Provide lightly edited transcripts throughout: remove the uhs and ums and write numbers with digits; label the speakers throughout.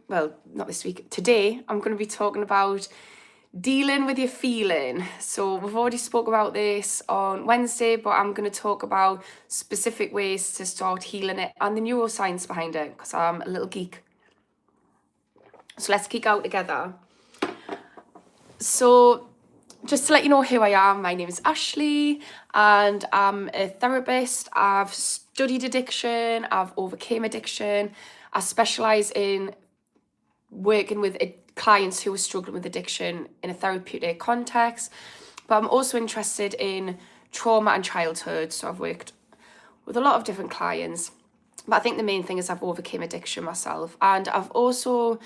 Speaker 1: well, not this week, today, I'm going to be talking about dealing with your feeling. So we've already spoke about this on Wednesday, but I'm going to talk about specific ways to start healing it and the neuroscience behind it, because I'm a little geek. So let's geek out together. So just to let you know who I am, my name is Ashley and I'm a therapist. I've studied addiction, I've overcame addiction. I specialise in working with clients who are struggling with addiction in a therapeutic context, but I'm also interested in trauma and childhood. So I've worked with a lot of different clients, but I think the main thing is I've overcame addiction myself, and I've also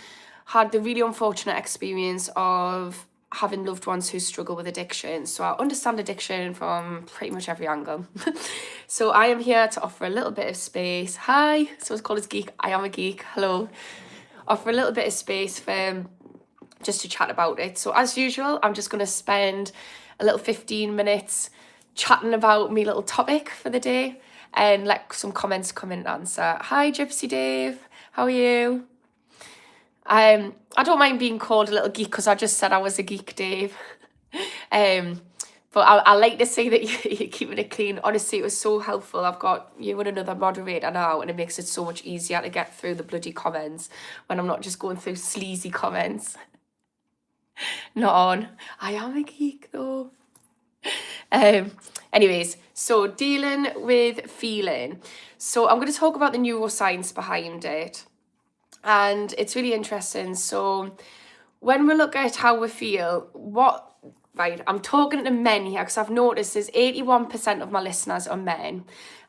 Speaker 1: had the really unfortunate experience of having loved ones who struggle with addiction. So I understand addiction from pretty much every angle. So I am here to offer a little bit of space. Hi, so it's called as Geek. I am a geek. Hello. Offer a little bit of space for just to chat about it. So as usual, I'm just going to spend a little 15 minutes chatting about my little topic for the day and let some comments come in and answer. Hi, Gypsy Dave. How are you? I don't mind being called a little geek because I just said I was a geek, Dave. But I like to say that you're keeping it clean. Honestly, it was so helpful. I've got you and another moderator now, and it makes it so much easier to get through the bloody comments when I'm not just going through sleazy comments. Not on. I am a geek though. Anyways, so dealing with feeling. So I'm going to talk about the neuroscience behind it. And it's really interesting. So when we look at how we feel, right, I'm talking to men here because I've noticed there's 81% of my listeners are men.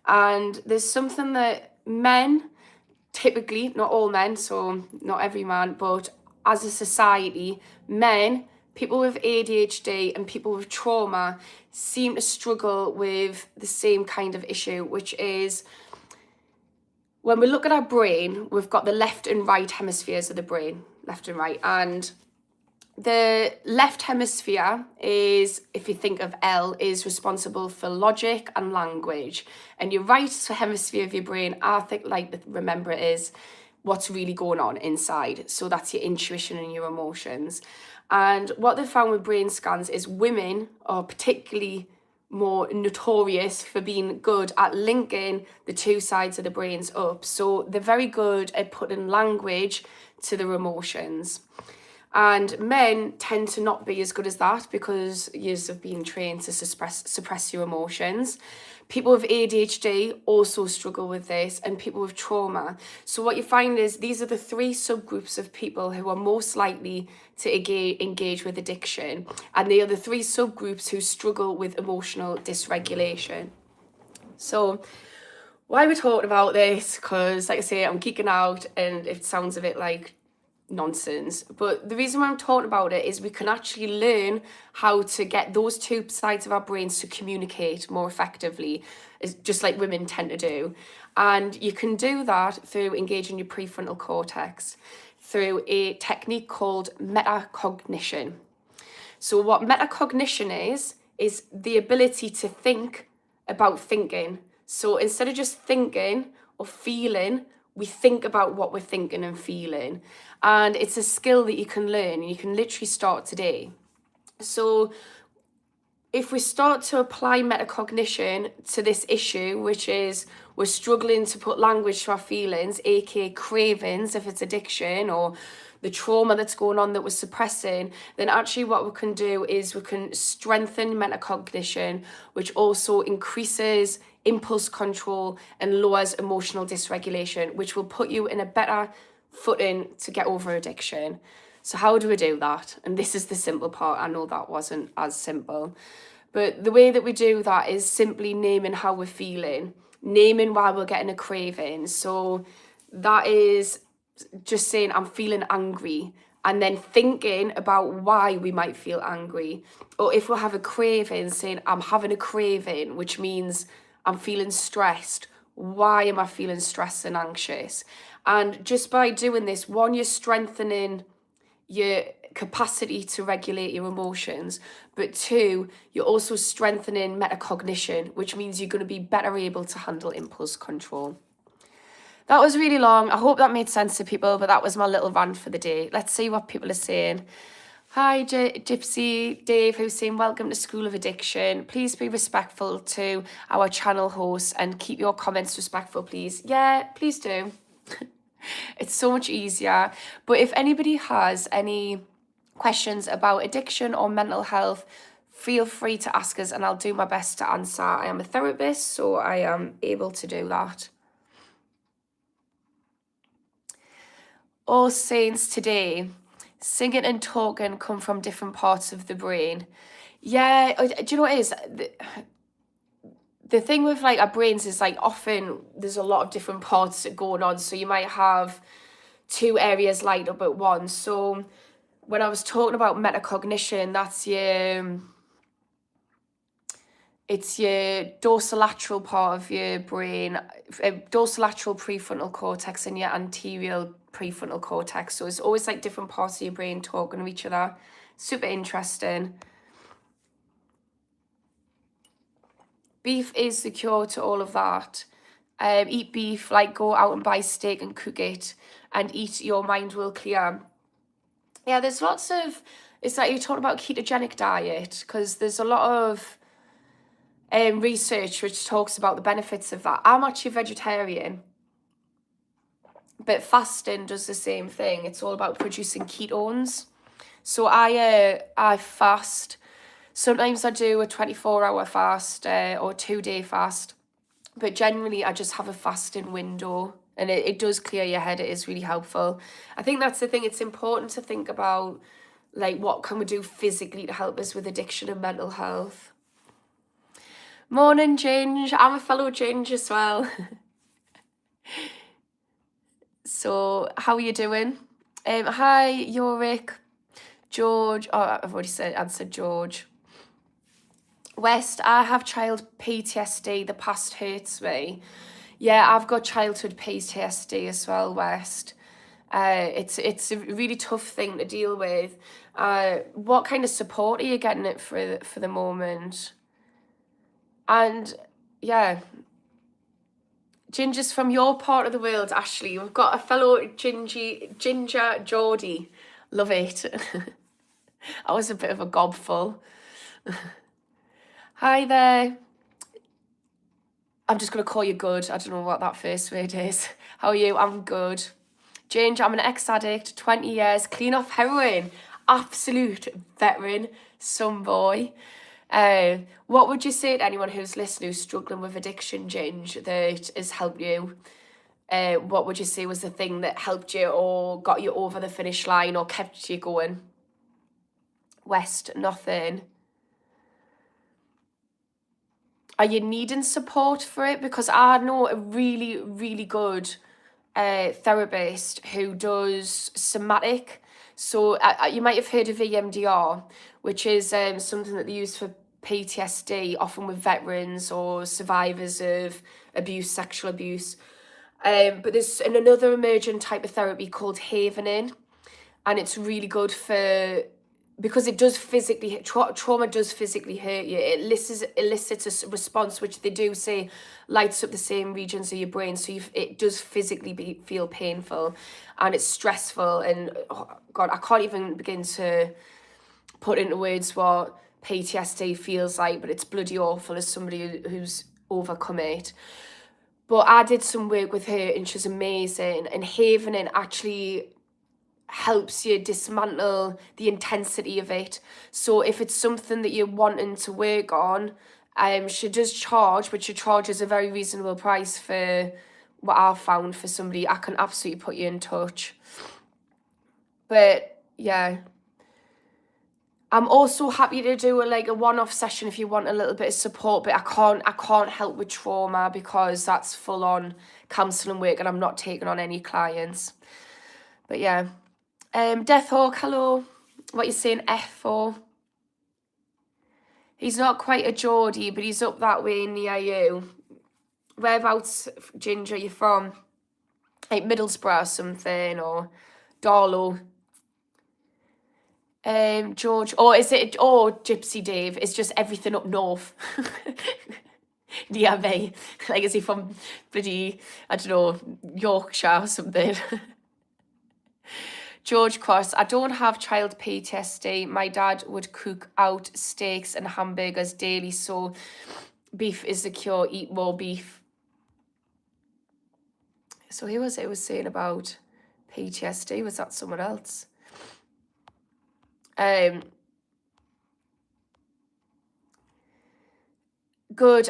Speaker 1: And there's something that men, typically, not all men, so not every man, but as a society, men, people with ADHD and people with trauma seem to struggle with the same kind of issue, which is when we look at our brain, we've got the left and right hemispheres of the brain, left and right. And the left hemisphere is, if you think of L, is responsible for logic and language. And your right hemisphere of your brain, I think, remember, it is what's really going on inside. So that's your intuition and your emotions. And what they found with brain scans is women are particularly more notorious for being good at linking the two sides of the brains up. So they're very good at putting language to their emotions. And men tend to not be as good as that because years of being trained to suppress your emotions. People with ADHD also struggle with this, and people with trauma. So what you find is these are the three subgroups of people who are most likely to engage with addiction. And they are the three subgroups who struggle with emotional dysregulation. So why we're talking about this, because like I say, I'm geeking out and it sounds a bit like nonsense, but the reason why I'm talking about it is we can actually learn how to get those two sides of our brains to communicate more effectively, just like women tend to do. And you can do that through engaging your prefrontal cortex through a technique called metacognition. So what metacognition is the ability to think about thinking. So instead of just thinking or feeling, we think about what we're thinking and feeling. And it's a skill that you can learn, and you can literally start today. So if we start to apply metacognition to this issue, which is we're struggling to put language to our feelings, aka cravings if it's addiction, or the trauma that's going on that we're suppressing, then actually what we can do is we can strengthen metacognition, which also increases impulse control and lowers emotional dysregulation, which will put you in a better footing to get over addiction. So how do we do that? And this is the simple part. I know that wasn't as simple. But the way that we do that is simply naming how we're feeling, naming why we're getting a craving. So that is just saying, I'm feeling angry, and then thinking about why we might feel angry. Or if we have a craving, saying, I'm having a craving, which means I'm feeling stressed. Why am I feeling stressed and anxious? And just by doing this, one, you're strengthening your capacity to regulate your emotions, but two, you're also strengthening metacognition, which means you're going to be better able to handle impulse control. That was really long. I hope that made sense to people, but that was my little rant for the day. Let's see what people are saying. Hi, Gypsy Dave, who's saying, welcome to School of Addiction. Please be respectful to our channel hosts and keep your comments respectful, please. Yeah, please do. It's so much easier. But if anybody has any questions about addiction or mental health, feel free to ask us and I'll do my best to answer. I am a therapist, so I am able to do that. All Saints today, singing and talking come from different parts of the brain. Yeah, do you know what it is? The thing with like our brains is like often there's a lot of different parts going on. So you might have two areas light up at once. So when I was talking about metacognition, that's it's your dorsolateral part of your brain, dorsolateral prefrontal cortex and your anterior prefrontal cortex. So it's always like different parts of your brain talking to each other. Super interesting. Beef is the cure to all of that. Eat beef, like go out and buy steak and cook it and eat, your mind will clear. Yeah, there's lots of, it's like you're talking about ketogenic diet, because there's a lot of research which talks about the benefits of that. I'm actually vegetarian, but fasting does the same thing. It's all about producing ketones. So I fast. Sometimes I do a 24-hour fast or 2-day fast, but generally I just have a fasting window, and it does clear your head. It is really helpful. I think that's the thing. It's important to think about like what can we do physically to help us with addiction and mental health. Morning, Ginge. I'm a fellow Ginge as well. So how are you doing? Hi, Yorick. George. Oh, I've already answered George. West, I have child PTSD. The past hurts me. Yeah, I've got childhood PTSD as well, West. It's a really tough thing to deal with. What kind of support are you getting it for the moment? And yeah, Ginger's from your part of the world, Ashley. We've got a fellow Ginger Geordie. Love it. I was a bit of a gobful. Hi there. I'm just going to call you good. I don't know what that first word is. How are you? I'm good. Ginger, I'm an ex-addict, 20 years, clean off heroin. Absolute veteran, some boy. What would you say to anyone who's listening who's struggling with addiction, Ginge, that has helped you? What would you say was the thing that helped you or got you over the finish line or kept you going? West, nothing. Are you needing support for it? Because I know a really, really good therapist who does somatic. So you might have heard of EMDR, which is something that they use for PTSD, often with veterans or survivors of abuse, sexual abuse. But there's another emerging type of therapy called havening, and it's really good for, because it does physically, trauma does physically hurt you. It elicits a response, which they do say lights up the same regions of your brain. So it does physically feel painful and it's stressful. And oh God, I can't even begin to put into words what PTSD feels like, but it's bloody awful as somebody who's overcome it. But I did some work with her and she's amazing. And havening actually helps you dismantle the intensity of it. So if it's something that you're wanting to work on, she does charge, but she charges a very reasonable price for what I've found for somebody. I can absolutely put you in touch. But yeah, I'm also happy to do a one-off session if you want a little bit of support, but I can't help with trauma because that's full on counselling work and I'm not taking on any clients. But yeah. Death Hawk, hello. What you saying F for? He's not quite a Geordie, but he's up that way near you. Whereabouts, Ginger, you from? Like Middlesbrough or something, or Darlow? George, or is it, or Gypsy Dave? It's just everything up north. near me. Like, is he from bloody, I don't know, Yorkshire or something? George Cross, I don't have child PTSD. My dad would cook out steaks and hamburgers daily, so beef is the cure. Eat more beef. So who was it was saying about PTSD? Was that someone else? Good.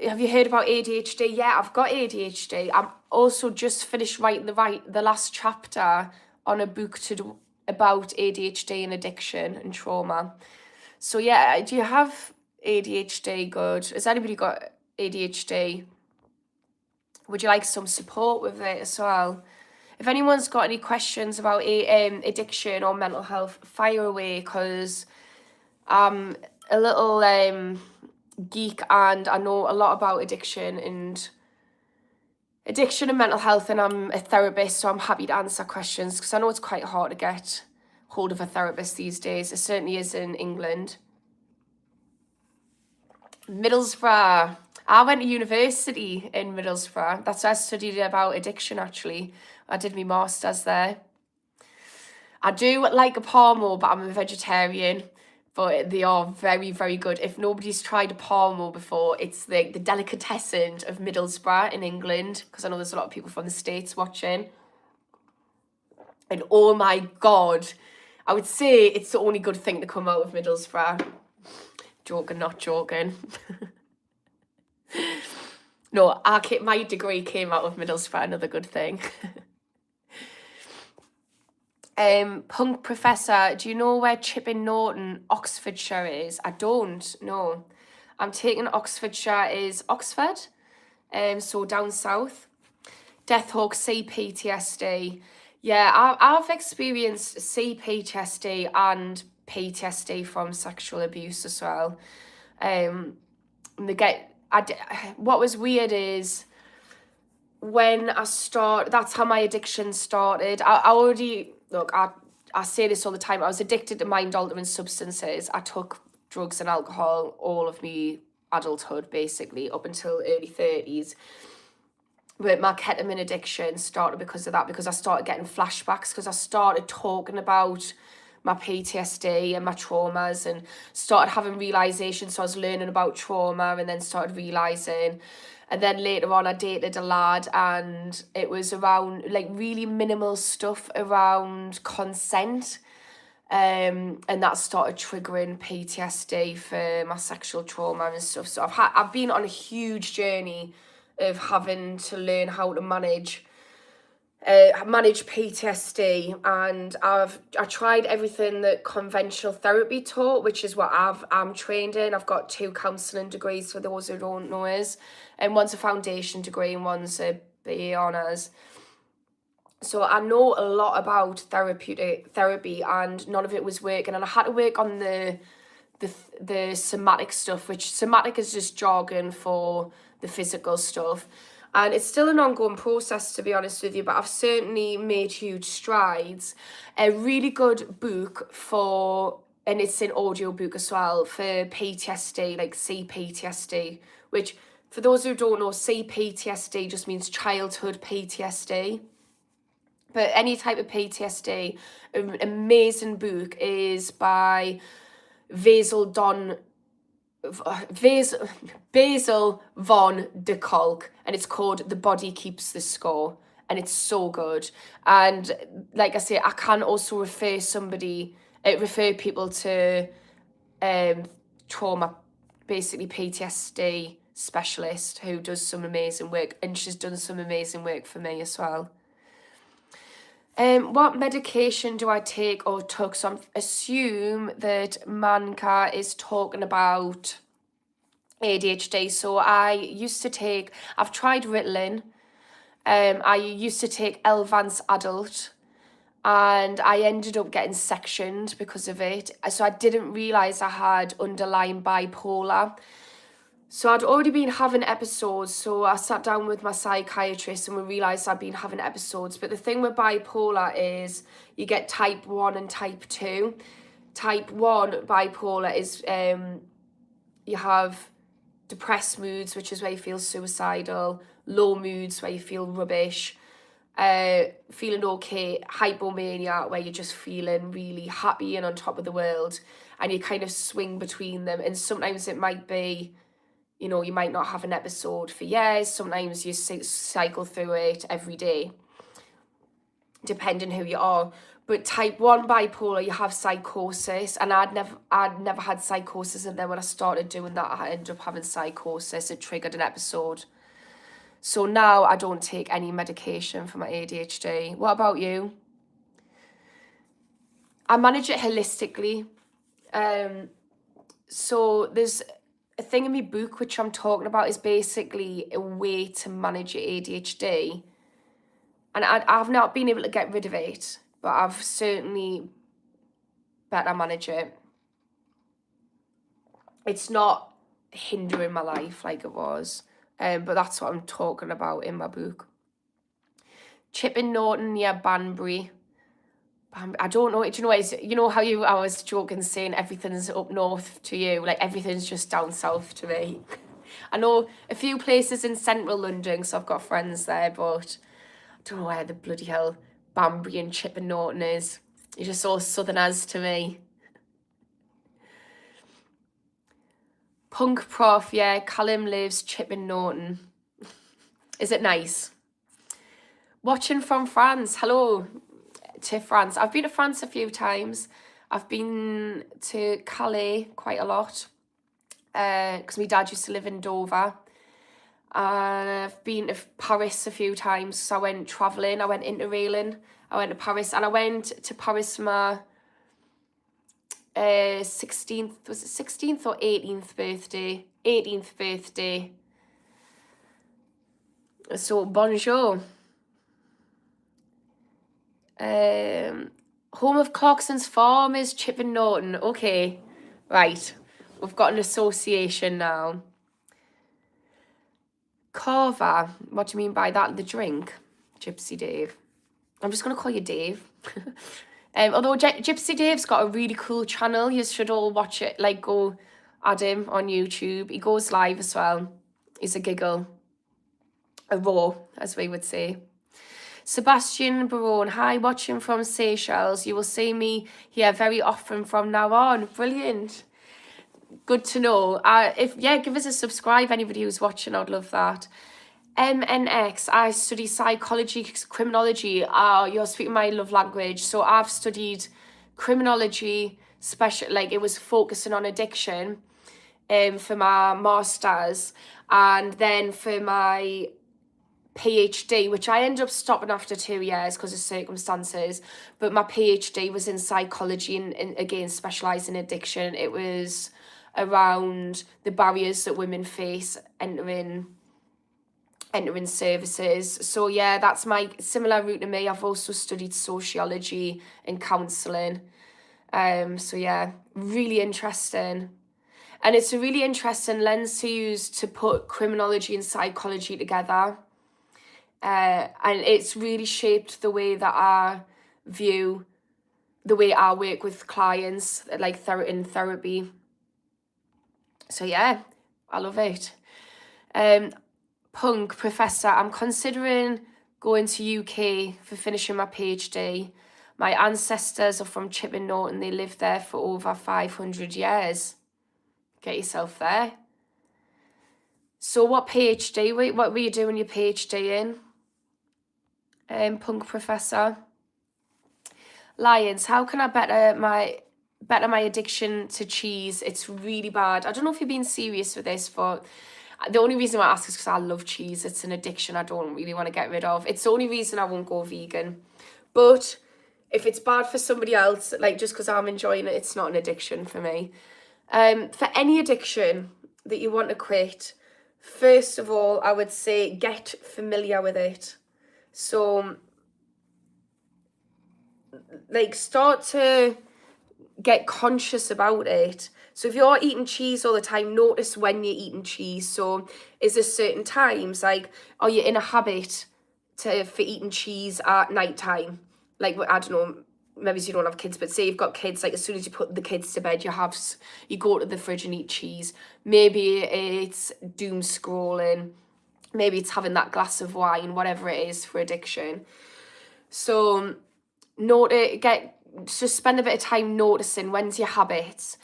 Speaker 1: Have you heard about ADHD? Yeah, I've got ADHD. I'm also just finished writing the last chapter on a book about ADHD and addiction and trauma. So yeah, do you have ADHD? Good. Has anybody got ADHD? Would you like some support with it as well? If anyone's got any questions about addiction or mental health, fire away, because I'm a little geek and I know a lot about addiction and mental health, and I'm a therapist, so I'm happy to answer questions because I know it's quite hard to get hold of a therapist these days. It certainly is in England. Middlesbrough. I went to university in Middlesbrough. That's where I studied about addiction, actually. I did my master's there. I do like a Parmo, but I'm a vegetarian. But they are very, very good. If nobody's tried a Parmo before, it's the delicatessen of Middlesbrough in England, because I know there's a lot of people from the States watching. And oh my God, I would say it's the only good thing to come out of Middlesbrough. Joking, not joking. No, my degree came out of Middlesbrough, another good thing. Punk Professor, do you know where Chipping Norton, Oxfordshire is? I don't know. I'm taking Oxfordshire is Oxford, so down south. Deathhawk, CPTSD. Yeah, I've experienced CPTSD and PTSD from sexual abuse as well. What was weird is when that's how my addiction started. I say this all the time. I was addicted to mind-altering substances. I took drugs and alcohol all of me adulthood, basically, up until early 30s. But my ketamine addiction started because of that, because I started getting flashbacks, because I started talking about my PTSD and my traumas and started having realizations. So I was learning about trauma and then started realizing. And then later on, I dated a lad, and it was around like really minimal stuff around consent. And that started triggering PTSD for my sexual trauma and stuff. So I've been on a huge journey of having to learn how to manage PTSD, and I tried everything that conventional therapy taught, which is what I'm trained in. I've got 2 counselling degrees for those who don't know us, and one's a foundation degree and one's a BA honours. So I know a lot about therapy, and none of it was working, and I had to work on the somatic stuff, which somatic is just jargon for the physical stuff. And it's still an ongoing process, to be honest with you, but I've certainly made huge strides. A really good book and it's an audio book as well, for PTSD, like CPTSD, which for those who don't know, CPTSD just means childhood PTSD. But any type of PTSD, an amazing book is by Basil von der Kolk, and it's called The Body Keeps the Score, and it's so good. And like I say, I can also refer people to trauma, basically PTSD specialist, who does some amazing work, and she's done some amazing work for me as well. What medication do I take or took? So I assume that Manka is talking about ADHD. So I've tried Ritalin. I used to take Elvance Adult, and I ended up getting sectioned because of it. So I didn't realise I had underlying bipolar. So I'd already been having episodes, so I sat down with my psychiatrist and we realised I'd been having episodes. But the thing with bipolar is you get type 1 and type 2. Type 1 bipolar is you have depressed moods, which is where you feel suicidal, low moods where you feel rubbish, feeling okay, hypomania where you're just feeling really happy and on top of the world, and you kind of swing between them. And sometimes it might be, you know, you might not have an episode for years, sometimes you cycle through it every day, depending who you are. But type 1 bipolar, you have psychosis, and I'd never had psychosis, and then when I started doing that, I ended up having psychosis. It triggered an episode. So now I don't take any medication for my ADHD. What about you? I manage it holistically. So there's a thing in my book which I'm talking about is basically a way to manage your ADHD. And I've not been able to get rid of it, but I've certainly better manage it. It's not hindering my life like it was, but that's what I'm talking about in my book. Chipping Norton near Banbury. I don't know. Do you know, you know how I was joking saying everything's up north to you, like everything's just down south to me. I know a few places in central London, so I've got friends there, but I don't know where the bloody hell Banbury and Chipping Norton is. You're just all southerners to me. Punk Prof, yeah, Callum lives Chipping Norton. Is it nice? Watching from France, hello to France. I've been to France a few times. I've been to Calais quite a lot because my dad used to live in Dover. And I've been to Paris a few times. So I went travelling, I went interrailing, I went to Paris, and I went to Paris for my 16th, was it 16th or 18th birthday? 18th birthday. So bonjour. Home of Clarkson's Farm is Chipping Norton. Okay, right. We've got an association now. Carver, what do you mean by that? The drink? Gypsy Dave. I'm just going to call you Dave. Although Gypsy Dave's got a really cool channel. You should all watch it. Like, go add him on YouTube. He goes live as well. He's a giggle. A raw, as we would say. Sebastian Barone, hi, watching from Seychelles. You will see me here very often from now on. Brilliant. Good to know. Give us a subscribe, anybody who's watching. I'd love that. MNX, I study psychology, criminology. You're speaking my love language. So I've studied criminology, it was focusing on addiction for my master's, and then for my PhD, which I ended up stopping after 2 years because of circumstances, but my PhD was in psychology and again specialising in addiction. It was around the barriers that women face entering services. So yeah, that's my similar route to me. I've also studied sociology and counselling. So yeah, really interesting. And it's a really interesting lens to use to put criminology and psychology together. And it's really shaped the way that I view the way I work with clients, like in therapy. So yeah, I love it. Punk Professor, I'm considering going to UK for finishing my PhD. My ancestors are from Chipping Norton. They lived there for over 500 years. Get yourself there. So what PhD, what were you doing your PhD in? Punk Professor. Lions, how can I better my addiction to cheese? It's really bad. I don't know if you're being serious with this, but the only reason I ask is because I love cheese. It's an addiction I don't really want to get rid of. It's the only reason I won't go vegan. But if it's bad for somebody else, like just because I'm enjoying it, it's not an addiction for me. For any addiction that you want to quit, first of all, I would say get familiar with it. So, like, start to get conscious about it. So if you're eating cheese all the time, notice when you're eating cheese. So is there certain times, like, are you in a habit for eating cheese at night time? Like, I don't know, maybe you don't have kids, but say you've got kids, like as soon as you put the kids to bed, you go to the fridge and eat cheese. Maybe it's doom scrolling. Maybe it's having that glass of wine, whatever it is for addiction. So just spend a bit of time noticing when's your habits.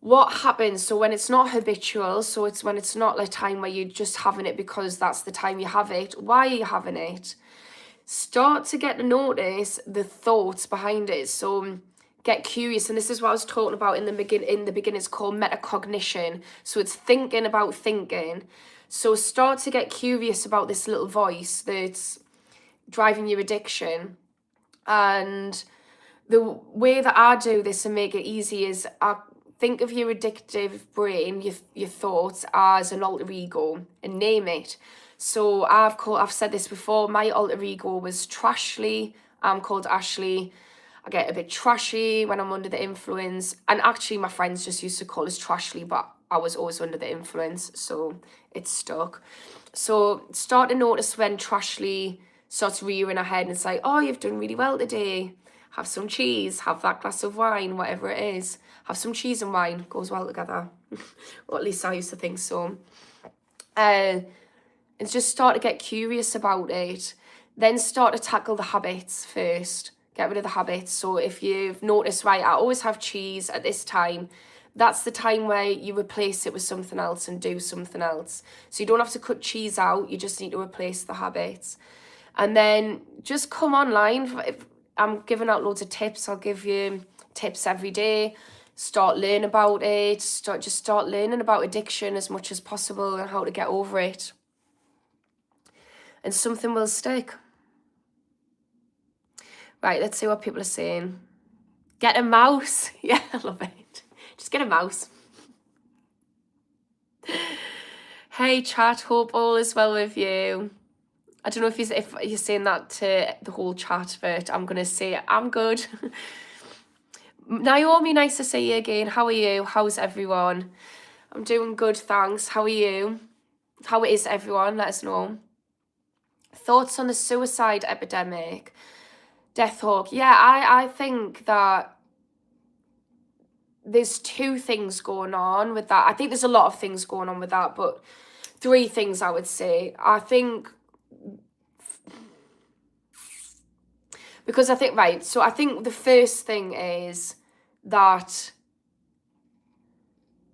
Speaker 1: What happens, so when it's not habitual, so it's when it's not a time where you're just having it because that's the time you have it, why are you having it? Start to get to notice the thoughts behind it. So get curious, and this is what I was talking about in the beginning. It's called metacognition. So it's thinking about thinking. So start to get curious about this little voice that's driving your addiction. And the way that I do this and make it easy is I think of your addictive brain, your thoughts, as an alter ego, and name it. So I've said this before, my alter ego was Trashly. I'm called Ashley. I get a bit trashy when I'm under the influence. And actually my friends just used to call us Trashly, but I was always under the influence, so it's stuck. So start to notice when Trashly starts rearing her head and it's like, oh, you've done really well today. Have some cheese, have that glass of wine, whatever it is. Have some cheese and wine, goes well together. Or at least I used to think so. And just start to get curious about it. Then start to tackle the habits first. Get rid of the habits. So if you've noticed, right, I always have cheese at this time, that's the time where you replace it with something else and do something else. So you don't have to cut cheese out, you just need to replace the habits. And then just come online. I'm giving out loads of tips. I'll give you tips every day. Start learning about it. Start learning about addiction as much as possible and how to get over it. And something will stick. Right, let's see what people are saying. Get a mouse. Yeah, I love it. Just get a mouse. Hey chat, hope all is well with you. I don't know if you're saying that to the whole chat, but I'm going to say I'm good. Naomi, nice to see you again. How are you? How's everyone? I'm doing good, thanks. How are you? How is everyone? Let us know. Thoughts on the suicide epidemic? Death Hawk. Yeah, I think that there's two things going on with that. I think there's a lot of things going on with that, but three things I would say. I think the first thing is that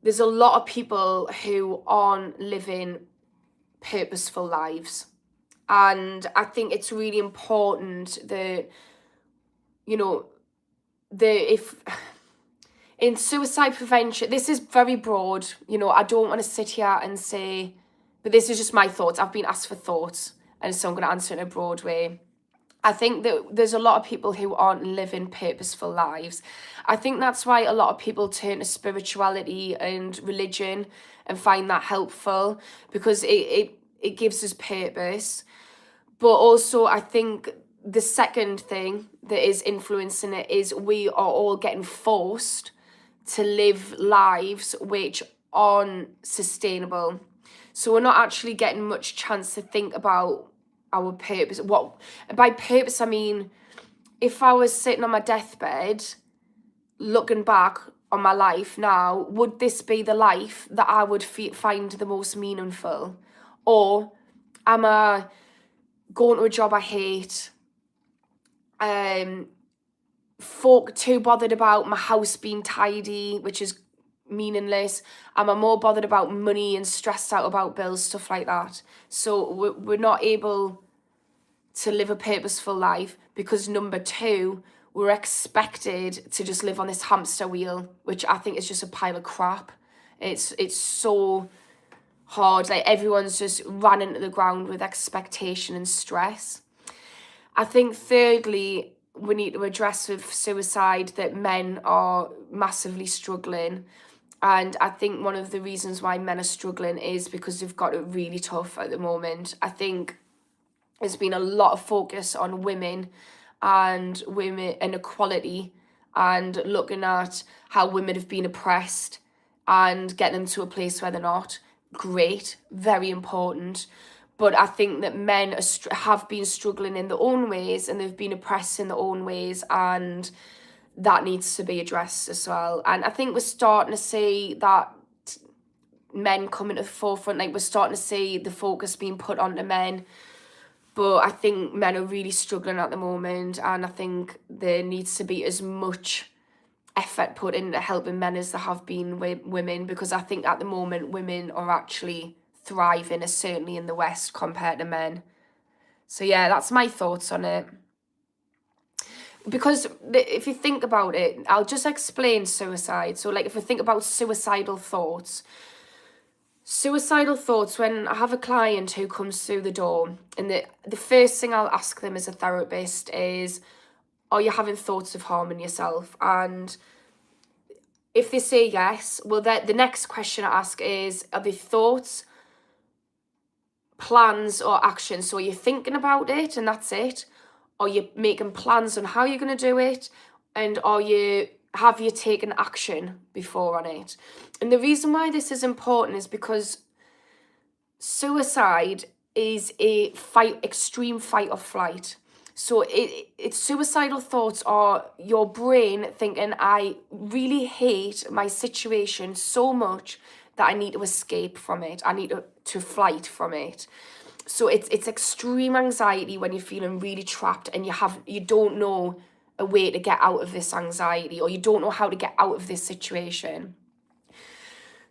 Speaker 1: there's a lot of people who aren't living purposeful lives. And I think it's really important that, if in suicide prevention, this is very broad, I don't want to sit here and say, but this is just my thoughts. I've been asked for thoughts, and so I'm going to answer in a broad way. I think that there's a lot of people who aren't living purposeful lives. I think that's why a lot of people turn to spirituality and religion and find that helpful, because it gives us purpose. But also I think the second thing that is influencing it is we are all getting forced to live lives which aren't sustainable. So we're not actually getting much chance to think about our purpose. What by purpose I mean, if I was sitting on my deathbed looking back on my life now, would this be the life that I would find the most meaningful? Or am I going to a job I hate, too bothered about my house being tidy, which is meaningless? Am I more bothered about money and stressed out about bills, stuff like that? So we're not able to live a purposeful life because, number two, we're expected to just live on this hamster wheel, which I think is just a pile of crap. It's so hard. Like, everyone's just ran into the ground with expectation and stress. I think thirdly, we need to address with suicide that men are massively struggling. And I think one of the reasons why men are struggling is because they've got it really tough at the moment. I think there's been a lot of focus on women and equality and looking at how women have been oppressed and get them to a place where they're not. Great, very important. But I think that men have been struggling in their own ways, and they've been oppressed in their own ways, and that needs to be addressed as well. And I think we're starting to see that men coming to the forefront, like we're starting to see the focus being put onto men. But I think men are really struggling at the moment, and I think there needs to be as much effort put into helping men as there have been with women, because I think at the moment women are actually thriving, certainly in the West, compared to men. So yeah, that's my thoughts on it. Because if you think about it, I'll just explain suicide. So like if we think about suicidal thoughts, when I have a client who comes through the door, and the first thing I'll ask them as a therapist is, are you having thoughts of harming yourself? And if they say yes, well, the next question I ask is, are they thoughts, plans, or actions? So are you thinking about it and that's it? Are you making plans on how you're going to do it? And have you taken action before on it? And the reason why this is important is because suicide is a extreme fight or flight. So it's suicidal thoughts are your brain thinking, I really hate my situation so much that I need to escape from it. I need to flight from it. So it's extreme anxiety when you're feeling really trapped and you don't know a way to get out of this anxiety, or you don't know how to get out of this situation.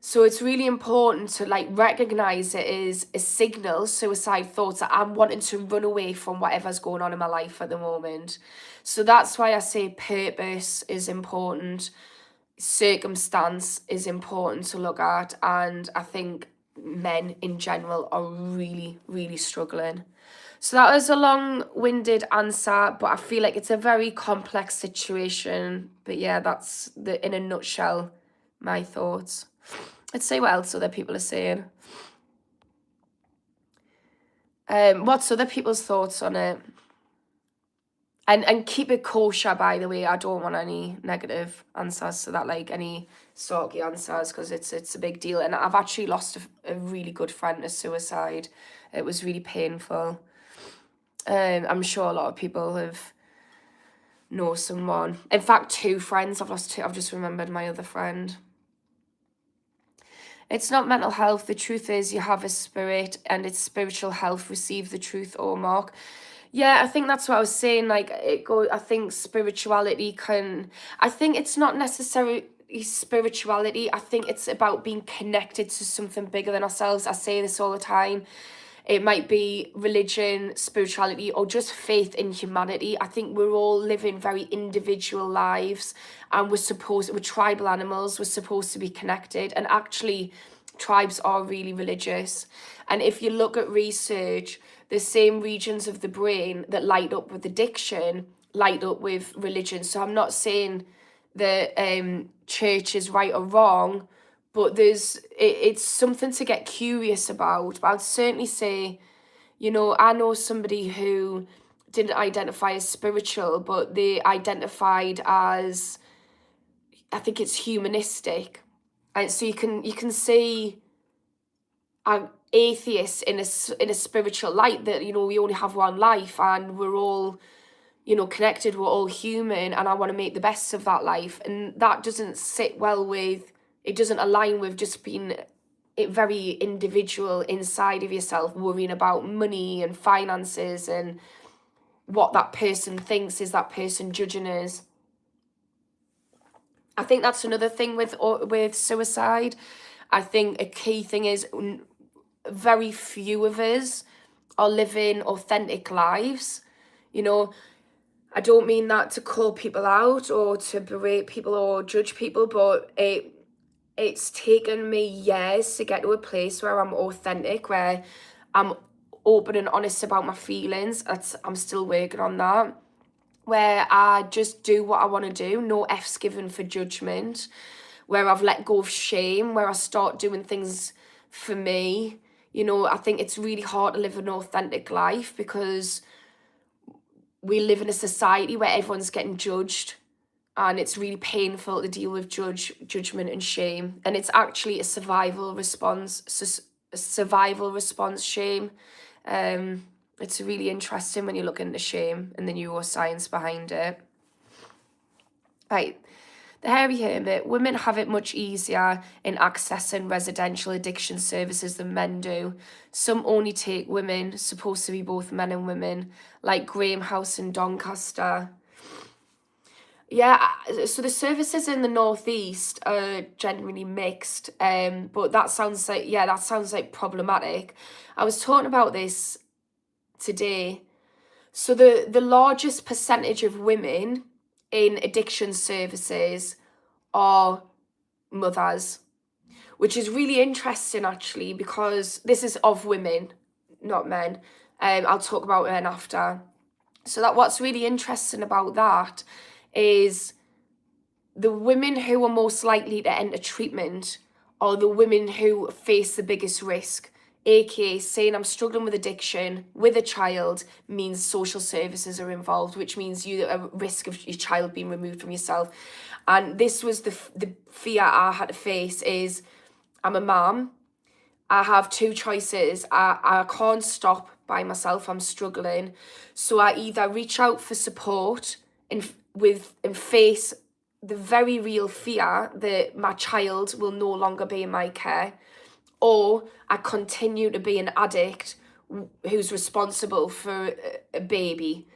Speaker 1: So it's really important to like recognize it as a signal, suicide thoughts, that I'm wanting to run away from whatever's going on in my life at the moment. So that's why I say purpose is important, circumstance is important to look at, and I think men in general are really, really struggling. So that was a long-winded answer, but I feel like it's a very complex situation. But yeah, that's in a nutshell, my thoughts. Let's see what else other people are saying. What's other people's thoughts on it? And keep it kosher, by the way. I don't want any negative answers to that, like any stalky answers, because it's a big deal. And I've actually lost a really good friend to suicide. It was really painful. I'm sure a lot of people know someone. In fact, 2 friends. I've lost 2. I've just remembered my other friend. It's not mental health. The truth is you have a spirit, and it's spiritual health. Receive the truth, or Mark. Yeah, I think that's what I was saying. Like I think spirituality I think it's not necessarily spirituality. I think it's about being connected to something bigger than ourselves. I say this all the time. It might be religion, spirituality, or just faith in humanity. I think we're all living very individual lives, and we're tribal animals. We're supposed to be connected, and actually tribes are really religious. And if you look at research, the same regions of the brain that light up with addiction light up with religion. So I'm not saying that church is right or wrong, but it's something to get curious about. But I'd certainly say, I know somebody who didn't identify as spiritual, but they identified as, I think it's humanistic. And so you can see atheists in a spiritual light, that we only have one life and we're all connected, we're all human, and I want to make the best of that life. And that doesn't it doesn't align with just being very individual inside of yourself, worrying about money and finances and what that person thinks, is that person judging us. I think that's another thing with suicide. I think a key thing is very few of us are living authentic lives. I don't mean that to call people out or to berate people or judge people, but it's taken me years to get to a place where I'm authentic, where I'm open and honest about my feelings. I'm still working on that. Where I just do what I want to do, no F's given for judgment, where I've let go of shame, where I start doing things for me. I think it's really hard to live an authentic life because we live in a society where everyone's getting judged, and it's really painful to deal with judgment and shame. And it's actually a survival response shame. It's really interesting when you look into shame and the neuroscience behind it. Right. The hairy hermit, women have it much easier in accessing residential addiction services than men do. Some only take women, supposed to be both men and women, like Graham House in Doncaster. Yeah, so the services in the northeast are generally mixed, but that sounds like problematic. I was talking about this today. So the largest percentage of women in addiction services are mothers, which is really interesting actually, because this is of women, not men. I'll talk about men after. So that what's really interesting about that is the women who are most likely to enter treatment are the women who face the biggest risk, aka saying I'm struggling with addiction with a child means social services are involved, which means you are at risk of your child being removed from yourself. And this was the fear I had to face is I'm a mom, I have two choices. I can't stop by myself, I'm struggling. So I either reach out for support and face the very real fear that my child will no longer be in my care, or I continue to be an addict who's responsible for a baby,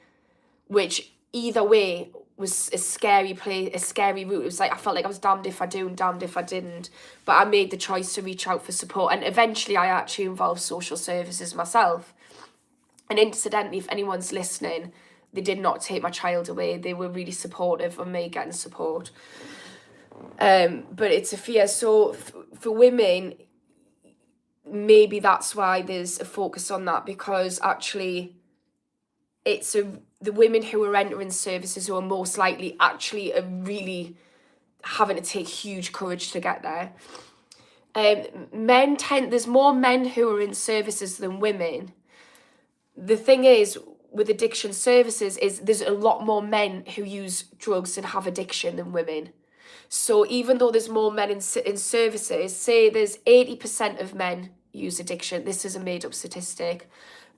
Speaker 1: which either way was a scary route. It was like I felt like I was damned if I do and damned if I didn't. But I made the choice to reach out for support, and eventually I actually involved social services myself. And incidentally, if anyone's listening, they did not take my child away. They were really supportive of me getting support. But it's a fear. So for women, maybe that's why there's a focus on that, because actually it's the women who are entering services who are most likely actually are really having to take huge courage to get there. There's more men who are in services than women. The thing is, with addiction services, is there's a lot more men who use drugs and have addiction than women. So even though there's more men in services, say there's 80% of men use addiction. This is a made-up statistic,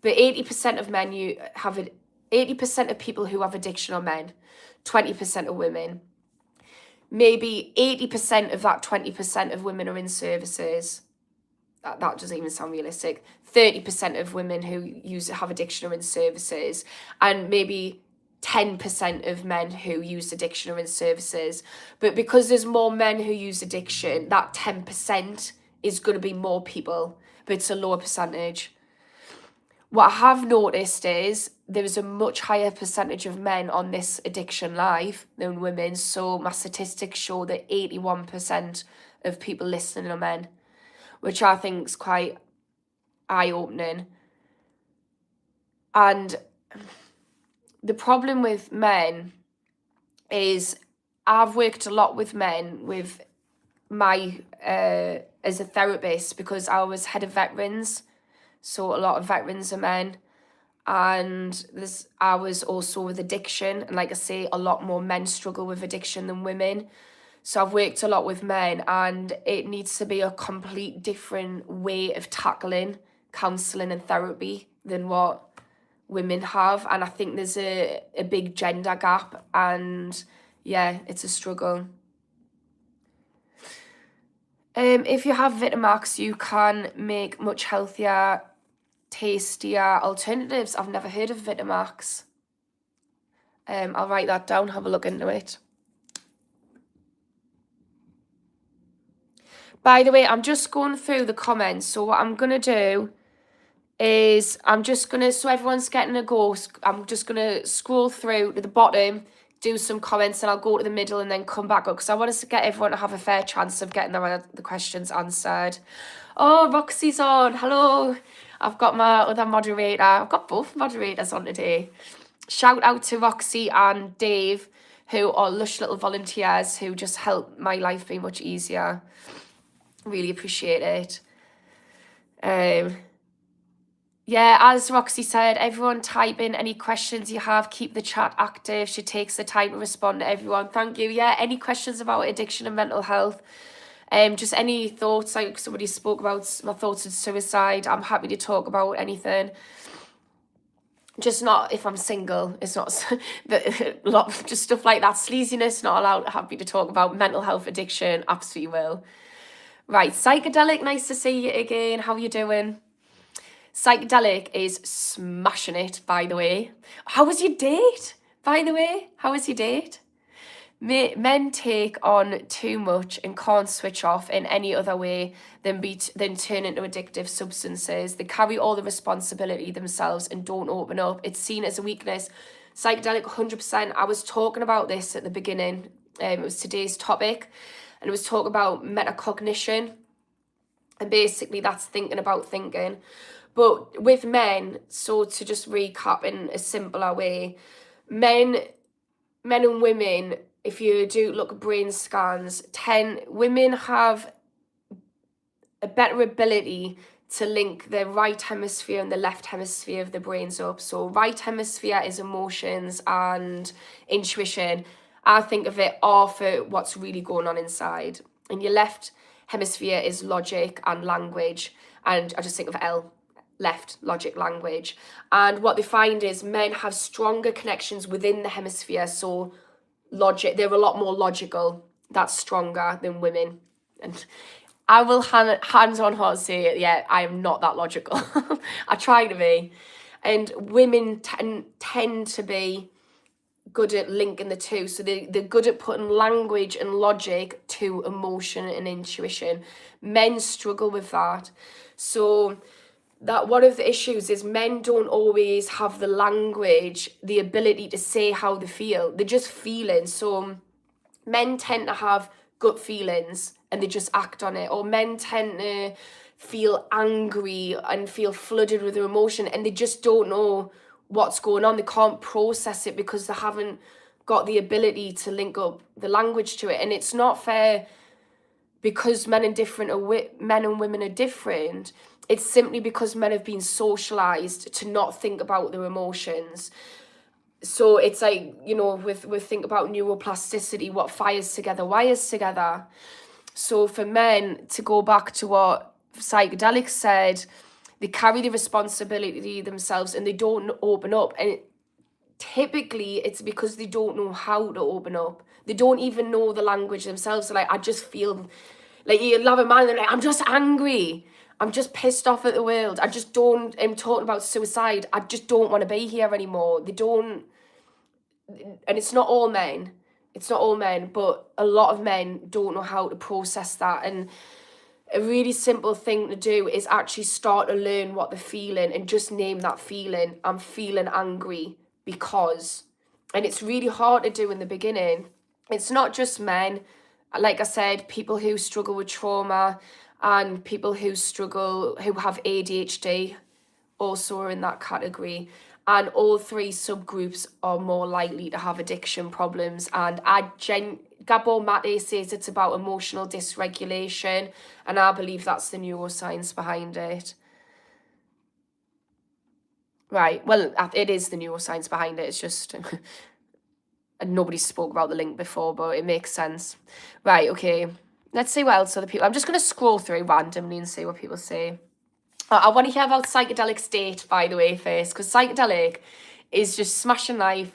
Speaker 1: but 80% of men 80% of people who have addiction are men, 20% are women. Maybe 80% of that 20% of women are in services. That doesn't even sound realistic. 30% of women who have addiction are in services, and maybe 10% of men who use addiction are in services. But because there's more men who use addiction, that 10% is going to be more people, but it's a lower percentage. What I have noticed is there's a much higher percentage of men on this addiction live than women. So my statistics show that 81% of people listening are men, which I think is quite eye-opening. And the problem with men is I've worked a lot with men with my as a therapist, because I was head of veterans, so a lot of veterans are men, and I was also with addiction, and like I say, a lot more men struggle with addiction than women. So I've worked a lot with men, and it needs to be a complete different way of tackling counselling and therapy than what women have. And I think there's a big gender gap, and yeah, it's a struggle. If you have Vitamax, you can make much healthier, tastier alternatives. I've never heard of Vitamax. I'll write that down, have a look into it. By the way, I'm just going through the comments. So what I'm going to do is so everyone's getting a go, I'm just going to scroll through to the bottom, do some comments, and I'll go to the middle and then come back up, because I want us to get everyone to have a fair chance of getting the questions answered. Oh, Roxy's on. Hello. I've got my other moderator. I've got both moderators on today. Shout out to Roxy and Dave, who are lush little volunteers who just help my life be much easier. Really appreciate it. Yeah, as Roxy said, everyone type in any questions you have. Keep the chat active. She takes the time to respond to everyone. Thank you. Yeah, any questions about addiction and mental health? Just any thoughts, like somebody spoke about my thoughts of suicide. I'm happy to talk about anything. Just not if I'm single. It's not just stuff like that. Sleaziness, not allowed. Happy to talk about mental health, addiction. Absolutely will. Right, psychedelic. Nice to see you again. How are you doing? Psychedelic is smashing it, by the way. How was your date, by the way? How was your date? Men take on too much and can't switch off in any other way than turn into addictive substances. They carry all the responsibility themselves and don't open up. It's seen as a weakness. Psychedelic, 100%. I was talking about this at the beginning. It was today's topic, and it was talking about metacognition, and basically that's thinking about thinking. But with men, so to just recap in a simpler way, men and women, if you do look at brain scans, women have a better ability to link the right hemisphere and the left hemisphere of the brains up. So right hemisphere is emotions and intuition. I think of it all for what's really going on inside. And your left hemisphere is logic and language. And I just think of L, left, logic, language. And what they find is men have stronger connections within the hemisphere. So logic, they're a lot more logical. That's stronger than women. And I will hands on heart say, yeah, I am not that logical. I try to be. And women tend to be good at linking the two. So they're good at putting language and logic to emotion and intuition. Men struggle with that. So that one of the issues is men don't always have the language, the ability to say how they feel. They're just feeling. So men tend to have gut feelings and they just act on it. Or men tend to feel angry and feel flooded with their emotion and they just don't know what's going on. They can't process it because they haven't got the ability to link up the language to it. And it's not fair because men and women are different. It's simply because men have been socialized to not think about their emotions. So it's like, with think about neuroplasticity, what fires together wires together. So for men, to go back to what psychedelics said, they carry the responsibility themselves and they don't open up. And typically it's because they don't know how to open up. They don't even know the language themselves. They're like, I just feel like, you love a man and they're like, I'm just angry. I'm just pissed off at the world. I'm talking about suicide. I just don't want to be here anymore. They don't, and it's not all men. It's not all men, but a lot of men don't know how to process that. And a really simple thing to do is actually start to learn what they're feeling and just name that feeling. I'm feeling angry because, and it's really hard to do in the beginning. It's not just men. Like I said, people who struggle with trauma and people who have ADHD also are in that category. And all three subgroups are more likely to have addiction problems. And Gabor Mate says it's about emotional dysregulation, and I believe that's the neuroscience behind it. Right, well, it is the neuroscience behind it. It's just, and nobody spoke about the link before, but it makes sense. Right, okay. Let's see what else other people... I'm just going to scroll through randomly and see what people say. I want to hear about psychedelic state, by the way, first, because psychedelic is just smashing life.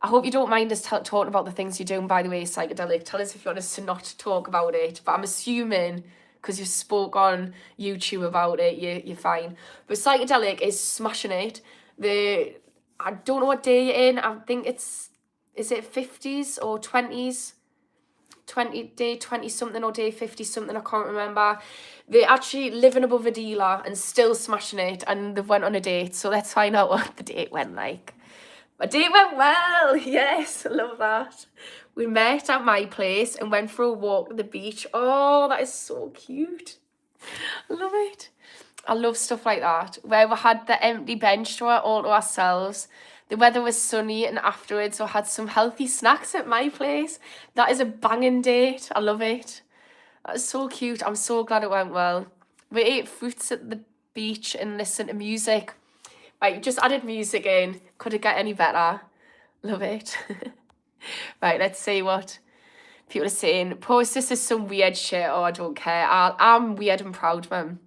Speaker 1: I hope you don't mind us talking about the things you're doing, by the way, psychedelic. Tell us if you want us to not talk about it. But I'm assuming, because you spoke on YouTube about it, you're fine. But psychedelic is smashing it. I don't know what day you're in. I think is it 50s or 20s? 20 something or day 50 something, I can't remember. They're actually living above a dealer and still smashing it, and they've went on a date. So let's find out what the date went like. My date went well. Yes, I love that. We met at my place and went for a walk at the beach. Oh, that is so cute. I love it. I love stuff like that, where we had the empty bench all to ourselves. The weather was sunny, and afterwards I had some healthy snacks at my place. That is a banging date. I love it. That is so cute. I'm so glad it went well. We ate fruits at the beach and listened to music. Right, just added music in. Could it get any better? Love it. Right, let's see what People are saying, post this is some weird shit. Oh, I don't care. I'm weird and proud, man.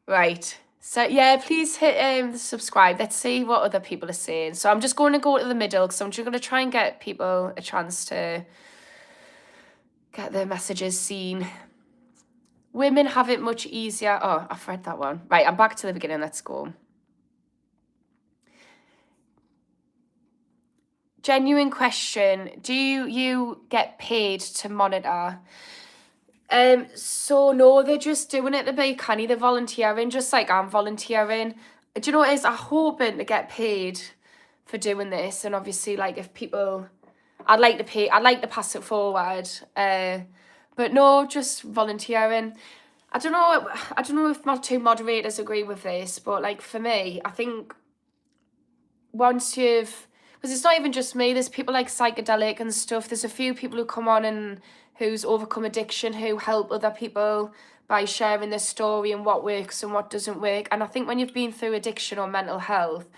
Speaker 1: Right. So, yeah, please hit subscribe. Let's see what other people are saying. So I'm just going to go to the middle because I'm just going to try and get people a chance to get their messages seen. Women have it much easier. Oh, I've read that one. Right, I'm back to the beginning. Let's go. Genuine question. Do you get paid to monitor? So no, they're just doing it to be canny. They're volunteering, just like I'm volunteering. Do you know what it is? I'm hoping to get paid for doing this. And obviously, like, if people, I'd like to pass it forward. But no, just volunteering. I don't know if my two moderators agree with this, but like for me, I think once you've, because it's not even just me, there's people like psychedelic and stuff. There's a few people who come on and who's overcome addiction, who help other people by sharing their story and what works and what doesn't work. And I think when you've been through addiction or mental health,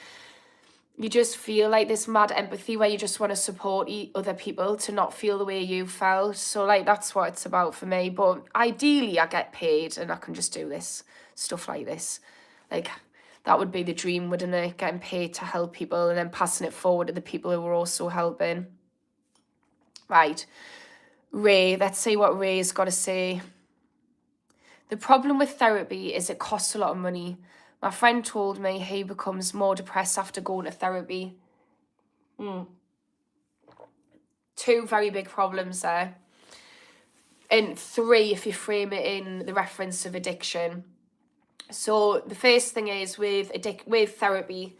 Speaker 1: you just feel like this mad empathy where you just want to support other people to not feel the way you felt. So like that's what it's about for me. But ideally I get paid and I can just do this stuff like this. Like that would be the dream, wouldn't it? Getting paid to help people and then passing it forward to the people who are also helping. Right. Ray, let's see what Ray's got to say. The problem with therapy is it costs a lot of money. My friend told me he becomes more depressed after going to therapy. Two very big problems there. And three, if you frame it in the reference of addiction. So the first thing is with therapy,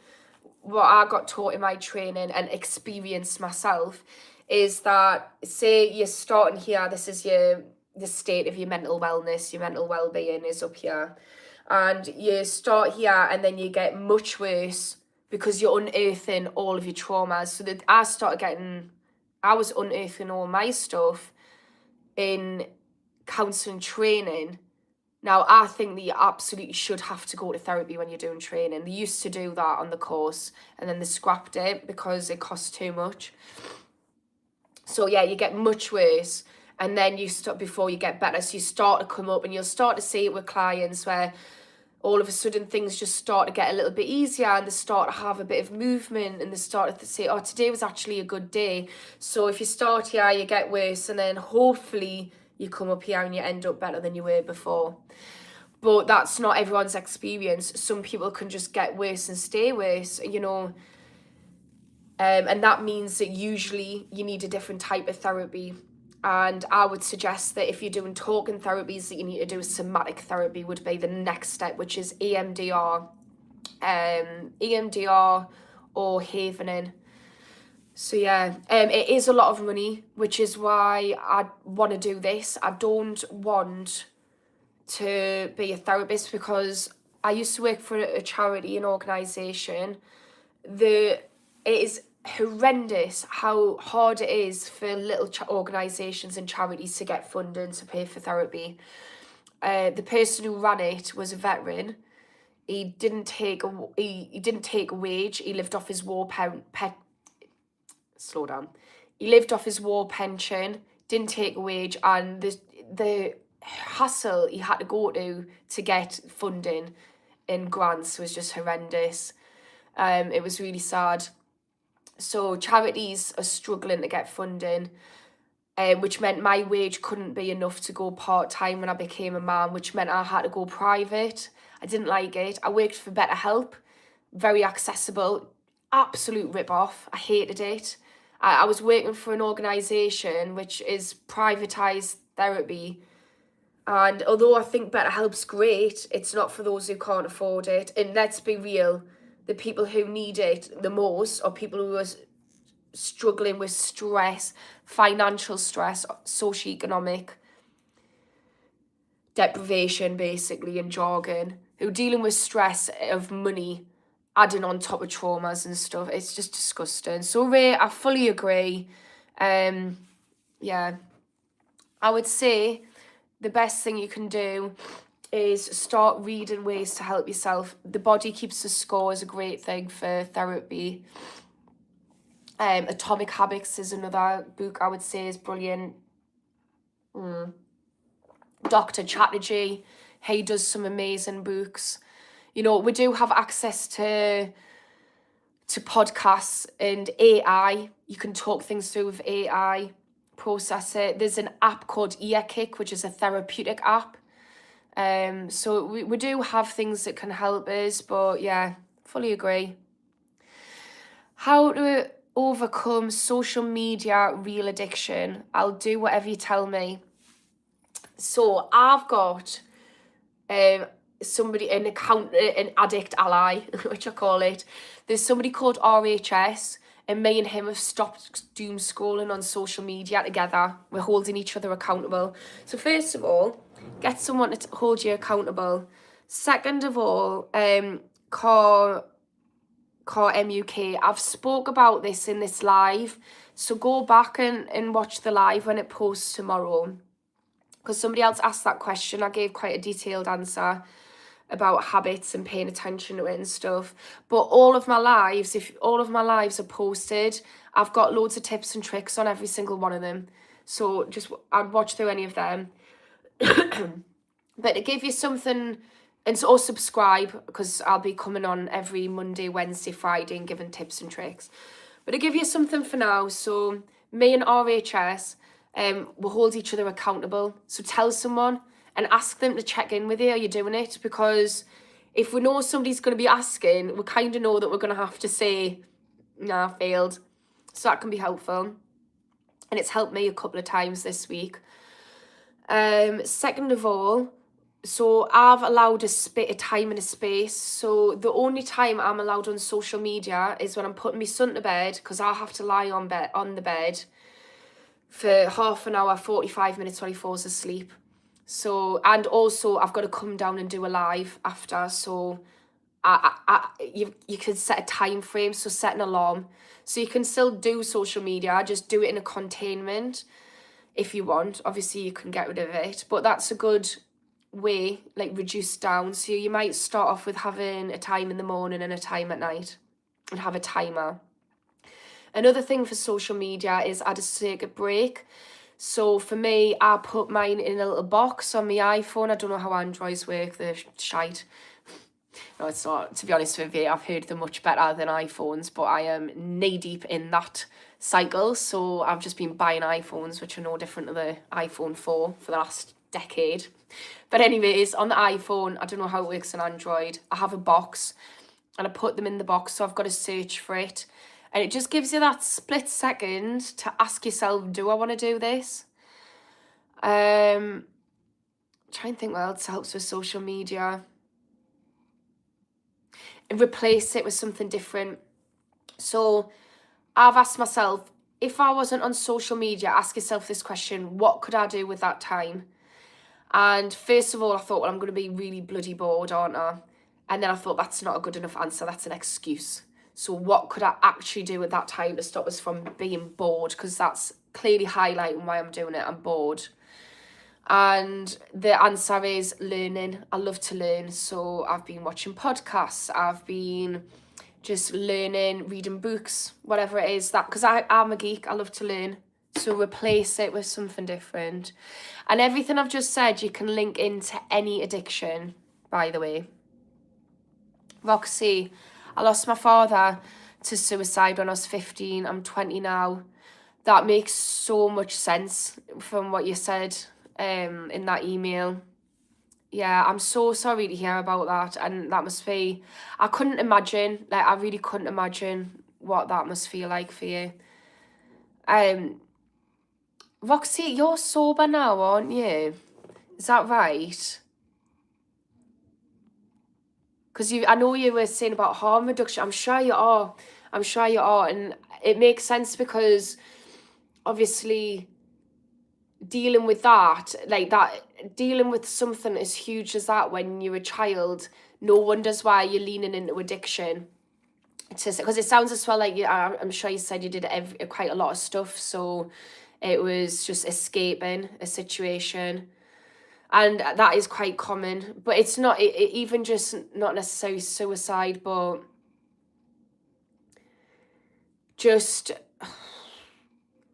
Speaker 1: what I got taught in my training and experienced myself is that, say you're starting here, this is the state of your mental wellness, your mental well-being is up here. And you start here and then you get much worse because you're unearthing all of your traumas. So that I was unearthing all my stuff in counselling training. Now, I think that you absolutely should have to go to therapy when you're doing training. They used to do that on the course and then they scrapped it because it costs too much. So yeah, you get much worse and then you stop before you get better. So you start to come up and you'll start to see it with clients where all of a sudden things just start to get a little bit easier and they start to have a bit of movement and they start to say, oh, today was actually a good day. So if you start here, you get worse and then hopefully you come up here and you end up better than you were before. But that's not everyone's experience. Some people can just get worse and stay worse, you know. And that means that usually you need a different type of therapy. And I would suggest that if you're doing talking therapies, that you need to do a somatic therapy would be the next step, which is EMDR, or havening. So yeah, it is a lot of money, which is why I want to do this. I don't want to be a therapist because I used to work for a charity, an organisation. It is horrendous how hard it is for little organisations and charities to get funding to pay for therapy. The person who ran it was a veteran. He didn't take a wage. He lived off his He lived off his war pension, didn't take a wage, and the hassle he had to go to get funding and grants was just horrendous. It was really sad. So charities are struggling to get funding, which meant my wage couldn't be enough to go part-time when I became a mum, which meant I had to go private. I didn't like it. I worked for BetterHelp, very accessible, absolute rip-off. I hated it. I was working for an organisation which is privatised therapy, and although I think BetterHelp's great, it's not for those who can't afford it. And let's be real, the people who need it the most are people who are struggling with stress, financial stress, socioeconomic deprivation, basically, in jargon, who are dealing with stress of money, adding on top of traumas and stuff. It's just disgusting. So Ray, I fully agree. Yeah, I would say the best thing you can do is start reading ways to help yourself. The Body Keeps the Score is a great thing for therapy. Atomic Habits is another book I would say is brilliant. Dr. Chatterjee, he does some amazing books. You know, we do have access to podcasts and AI. You can talk things through with AI, process it. There's an app called Earkick, which is a therapeutic app. So we do have things that can help us, but yeah, fully agree. How to overcome social media real addiction? I'll do whatever you tell me. So I've got somebody, an addict ally, which I call it. There's somebody called RHS, and me and him have stopped doom scrolling on social media together. We're holding each other accountable. So first of all, get someone to hold you accountable. Second of all, Car MUK, I've spoke about this in this live, so go back and watch the live when it posts tomorrow, because somebody else asked that question. I gave quite a detailed answer about habits and paying attention to it and stuff. But all of my lives, if all of my lives are posted, I've got loads of tips and tricks on every single one of them. So just I'd watch through any of them. But to give you something, and so subscribe, because I'll be coming on every Monday, Wednesday, Friday and giving tips and tricks. But to give you something for now, so me and RHS, we'll hold each other accountable. So tell someone and ask them to check in with you. Are you doing it? Because if we know somebody's going to be asking, we kind of know that we're going to have to say, nah, failed. So that can be helpful. And it's helped me a couple of times this week. Second of all, so I've allowed a time and a space. So the only time I'm allowed on social media is when I'm putting my son to bed, because I have to lie on the bed for half an hour, 45 minutes while he falls asleep. So, and also I've got to come down and do a live after. So you can set a time frame, so set an alarm. So you can still do social media, just do it in a containment if you want. Obviously you can get rid of it, but that's a good way, like reduce down. So you might start off with having a time in the morning and a time at night, and have a timer. Another thing for social media is add a circuit break. So for me, I put mine in a little box on my iPhone. I don't know how Androids work, they're shite. No, it's not. To be honest with you, I've heard they're much better than iPhones, but I am knee deep in that cycle. So I've just been buying iPhones, which are no different to the iPhone 4 for the last decade. But anyways, on the iPhone, I don't know how it works on Android. I have a box and I put them in the box, so I've got to search for it. And it just gives you that split second to ask yourself, do I want to do this? Try and think what else helps with social media. And replace it with something different. So I've asked myself, if I wasn't on social media, ask yourself this question, what could I do with that time? And first of all, I thought, well, I'm going to be really bloody bored, aren't I? And then I thought, that's not a good enough answer. That's an excuse. So what could I actually do at that time to stop us from being bored? Because that's clearly highlighting why I'm doing it. I'm bored. And the answer is learning. I love to learn. So I've been watching podcasts. I've been just learning, reading books, whatever it is. That because I'm a geek. I love to learn. So replace it with something different. And everything I've just said, you can link into any addiction, by the way. Roxy, I lost my father to suicide when I was 15. I'm 20 now. That makes so much sense from what you said in that email. Yeah, I'm so sorry to hear about that. And that must be, I couldn't imagine, like I really couldn't imagine what that must feel like for you. Roxy, you're sober now, aren't you? Is that right? Because I know you were saying about harm reduction. I'm sure you are. And it makes sense because obviously dealing with that, dealing with something as huge as that when you're a child, no wonders why you're leaning into addiction. Because it sounds as well like I'm sure you said you did quite a lot of stuff. So it was just escaping a situation. And that is quite common, but it's not even just not necessarily suicide, but just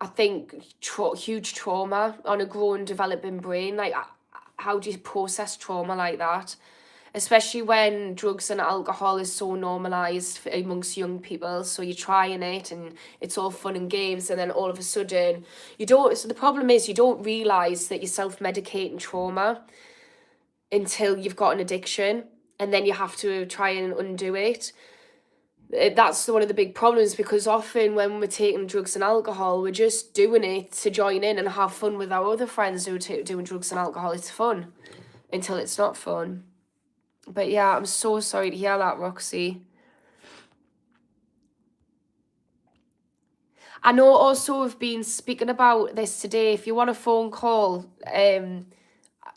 Speaker 1: I think huge trauma on a growing, developing brain. Like, how do you process trauma like that? Especially when drugs and alcohol is so normalised amongst young people. So you're trying it and it's all fun and games, and then all of a sudden you don't. So the problem is you don't realise that you're self-medicating trauma until you've got an addiction, and then you have to try and undo it. That's one of the big problems, because often when we're taking drugs and alcohol, we're just doing it to join in and have fun with our other friends who are doing drugs and alcohol. It's fun until it's not fun. But yeah, I'm so sorry to hear that, Roxy. I know also we've been speaking about this today. If you want a phone call, a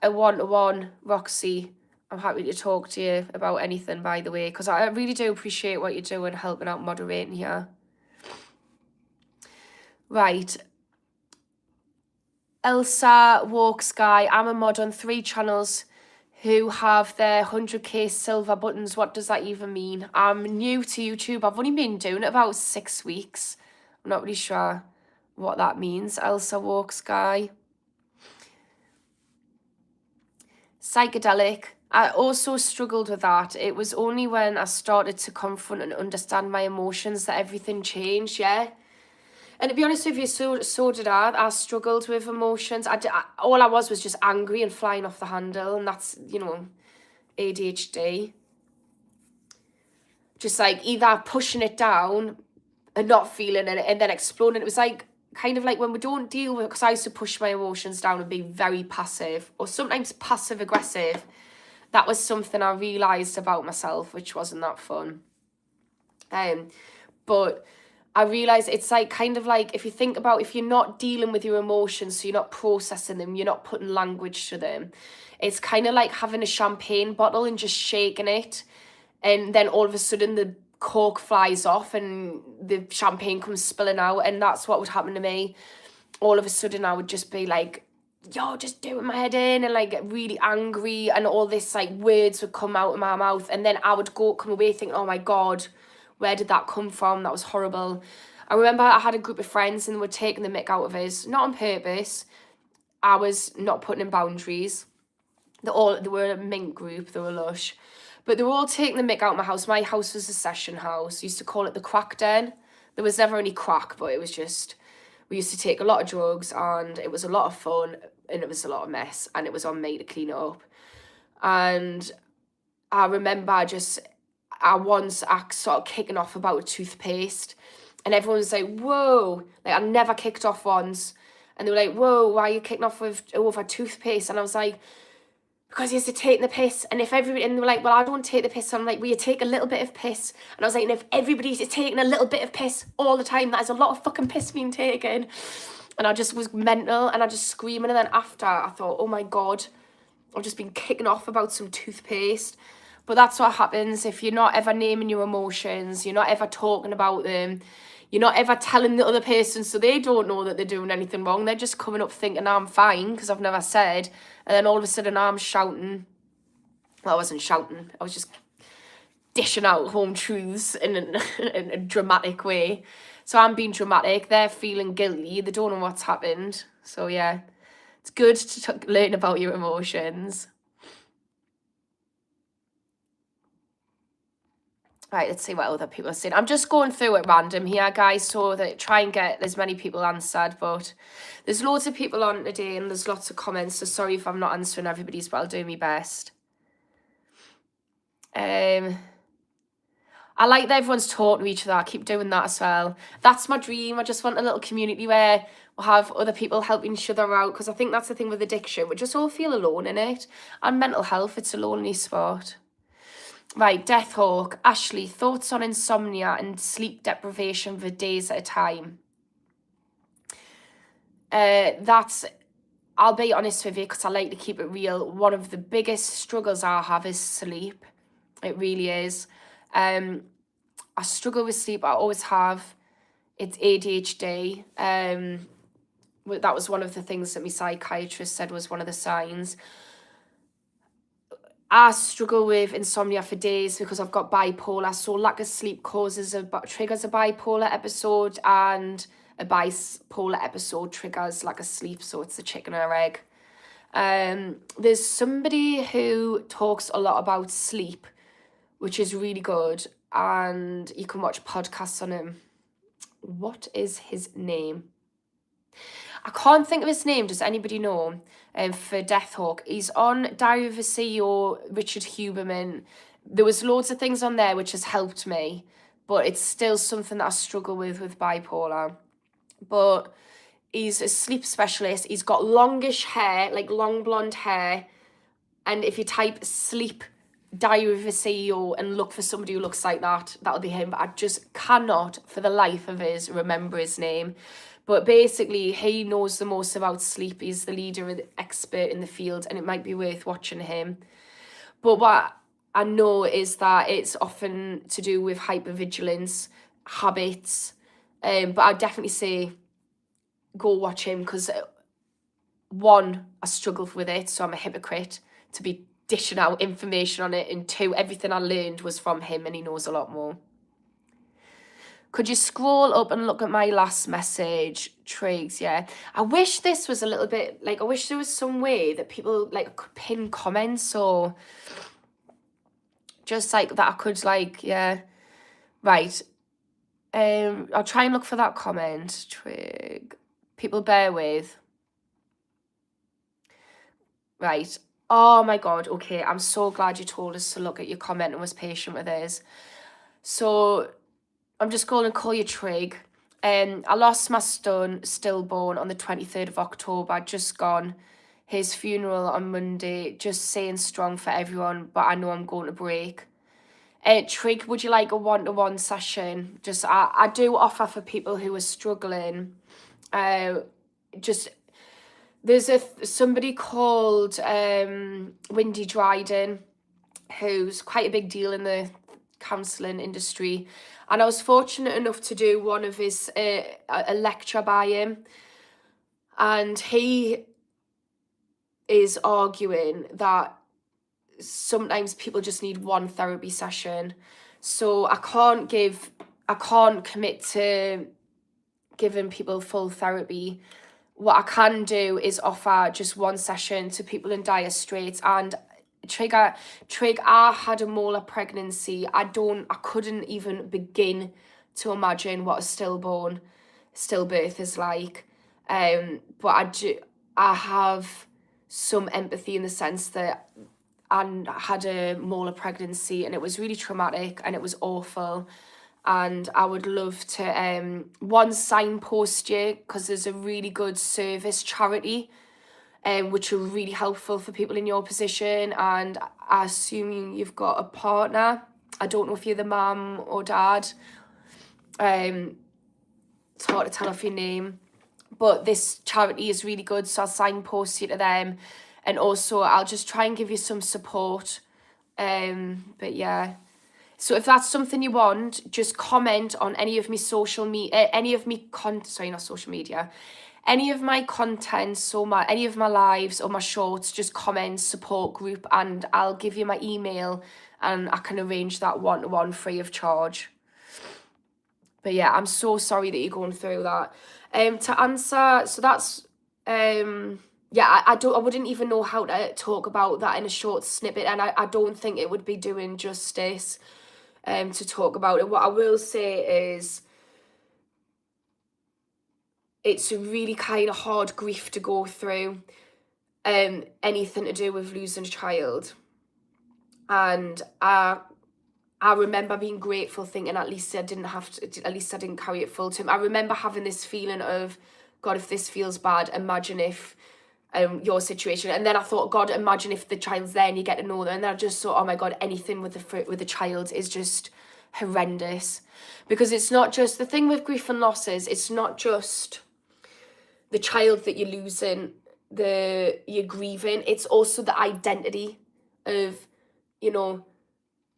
Speaker 1: one-to-one, Roxy, I'm happy to talk to you about anything, by the way, because I really do appreciate what you're doing, helping out moderating here. Right. Elsa Walks Guy, I'm a mod on 3 channels who have their 100k silver buttons. What does that even mean? I'm new to YouTube. I've only been doing it about 6 weeks. I'm not really sure what that means. Elsa Walks Guy. Psychedelic. I also struggled with that. It was only when I started to confront and understand my emotions that everything changed, yeah? And to be honest with you, so did I. I struggled with emotions. All I was just angry and flying off the handle, and that's, you know, ADHD. Just like either pushing it down and not feeling it and then exploding. It was like, kind of like when we don't deal with, because I used to push my emotions down and be very passive, or sometimes passive aggressive. That was something I realised about myself, which wasn't that fun. But I realised it's like kind of like, if you think about, if you're not dealing with your emotions, so you're not processing them, you're not putting language to them, it's kind of like having a champagne bottle and just shaking it, and then all of a sudden the cork flies off and the champagne comes spilling out. And that's what would happen to me. All of a sudden I would just be like, yo, just doing my head in, and like get really angry, and all this like words would come out of my mouth, and then I would come away thinking, oh my God, where did that come from? That was horrible. I remember I had a group of friends and they were taking the mick out of us, not on purpose. I was not putting in boundaries. They were a mint group, they were lush. But they were all taking the mick out of my house. My house was a session house. We used to call it the crack den. There was never any crack, but it was just, we used to take a lot of drugs, and it was a lot of fun, and it was a lot of mess, and it was on me to clean it up. And I remember I started kicking off about a toothpaste, and everyone was like, whoa, like I never kicked off once. And they were like, whoa, why are you kicking off over toothpaste? And I was like, because he used to take the piss. And if everybody, and they were like, well, I don't take the piss. So I'm like, well, you take a little bit of piss. And I was like, and if everybody's taking a little bit of piss all the time, that is a lot of fucking piss being taken. And I just was mental, and I just screaming. And then after, I thought, oh my God, I've just been kicking off about some toothpaste. But that's what happens if you're not ever naming your emotions, you're not ever talking about them, you're not ever telling the other person so they don't know that they're doing anything wrong. They're just coming up thinking I'm fine because I've never said. And then all of a sudden I'm shouting. Well, I wasn't shouting. I was just dishing out home truths in a dramatic way. So I'm being dramatic. They're feeling guilty. They don't know what's happened. So yeah, it's good to learn about your emotions. Right, let's see what other people are saying. I'm just going through it random here, guys, so that try and get as many people answered. But there's loads of people on today, and there's lots of comments. So sorry if I'm not answering everybody's, but I'll do my best. I like that everyone's talking to each other. I keep doing that as well. That's my dream. I just want a little community where we'll have other people helping each other out, because I think that's the thing with addiction. We just all feel alone in it. And mental health, it's a lonely spot. Right, Deathhawk. Ashley, thoughts on insomnia and sleep deprivation for days at a time? I'll be honest with you, because I like to keep it real. One of the biggest struggles I have is sleep. It really is. I struggle with sleep. I always have. It's ADHD. That was one of the things that my psychiatrist said was one of the signs. I struggle with insomnia for days because I've got bipolar, so lack of sleep triggers a bipolar episode, and a bipolar episode triggers like a sleep, so it's the chicken or egg. There's somebody who talks a lot about sleep, which is really good, and you can watch podcasts on him. What is his name? I can't think of his name. Does anybody know? For Death Hawk, he's on Diary of a CEO, Richard Huberman. There was loads of things on there which has helped me, but it's still something that I struggle with bipolar. But he's a sleep specialist. He's got longish hair, like long blonde hair. And if you type sleep Diary of a CEO and look for somebody who looks like that, that'll be him. But I just cannot, for the life of us, remember his name. But basically, he knows the most about sleep. He's the leader, the expert in the field, and it might be worth watching him. But what I know is that it's often to do with hypervigilance, habits. But I'd definitely say go watch him, because one, I struggle with it, so I'm a hypocrite to be dishing out information on it, and two, everything I learned was from him and he knows a lot more. Could you scroll up and look at my last message, Triggs? Yeah. I wish this was a little bit, like, I wish there was some way that people, like, could pin comments, or just, like, that I could, like, yeah. Right. I'll try and look for that comment, Trig. People bear with. Right. Oh, my God. Okay, I'm so glad you told us to look at your comment and was patient with us. So I'm just going to call you Trig. I lost my son, stillborn, on the 23rd of October. I'd just gone. His funeral on Monday. Just staying strong for everyone, but I know I'm going to break. Trig, would you like a one-to-one session? Just I do offer for people who are struggling. Just there's somebody called Windy Dryden, who's quite a big deal in the counselling industry, and I was fortunate enough to do one of his a lecture by him, and he is arguing that sometimes people just need one therapy session. So I can't commit to giving people full therapy. What I can do is offer just one session to people in dire straits. And Trig, I had a molar pregnancy. I couldn't even begin to imagine what a stillbirth is like. But I have some empathy in the sense that I had a molar pregnancy and it was really traumatic and it was awful. And I would love to one, signpost you, because there's a really good service charity which are really helpful for people in your position. And I assume you've got a partner. I don't know if you're the mum or dad. It's hard to tell off your name. But this charity is really good, so I'll signpost you to them. And also, I'll just try and give you some support. But yeah. So if that's something you want, just comment on any of my social media, any of my content, so any of my lives or my shorts, just comment support group, and I'll give you my email and I can arrange that one-to-one free of charge. But yeah, I'm so sorry that you're going through that. To answer, so that's yeah, I wouldn't even know how to talk about that in a short snippet, and I don't think it would be doing justice to talk about it. What I will say is it's a really kind of hard grief to go through, anything to do with losing a child. And I remember being grateful, thinking at least I didn't carry it full term. I remember having this feeling of, God, if this feels bad, imagine if your situation. And then I thought, God, imagine if the child's there and you get to know them. And then I just thought, oh my God, anything with the child is just horrendous. Because it's not just, the thing with grief and losses, it's not just the child that you're losing, you're grieving. It's also the identity of, you know,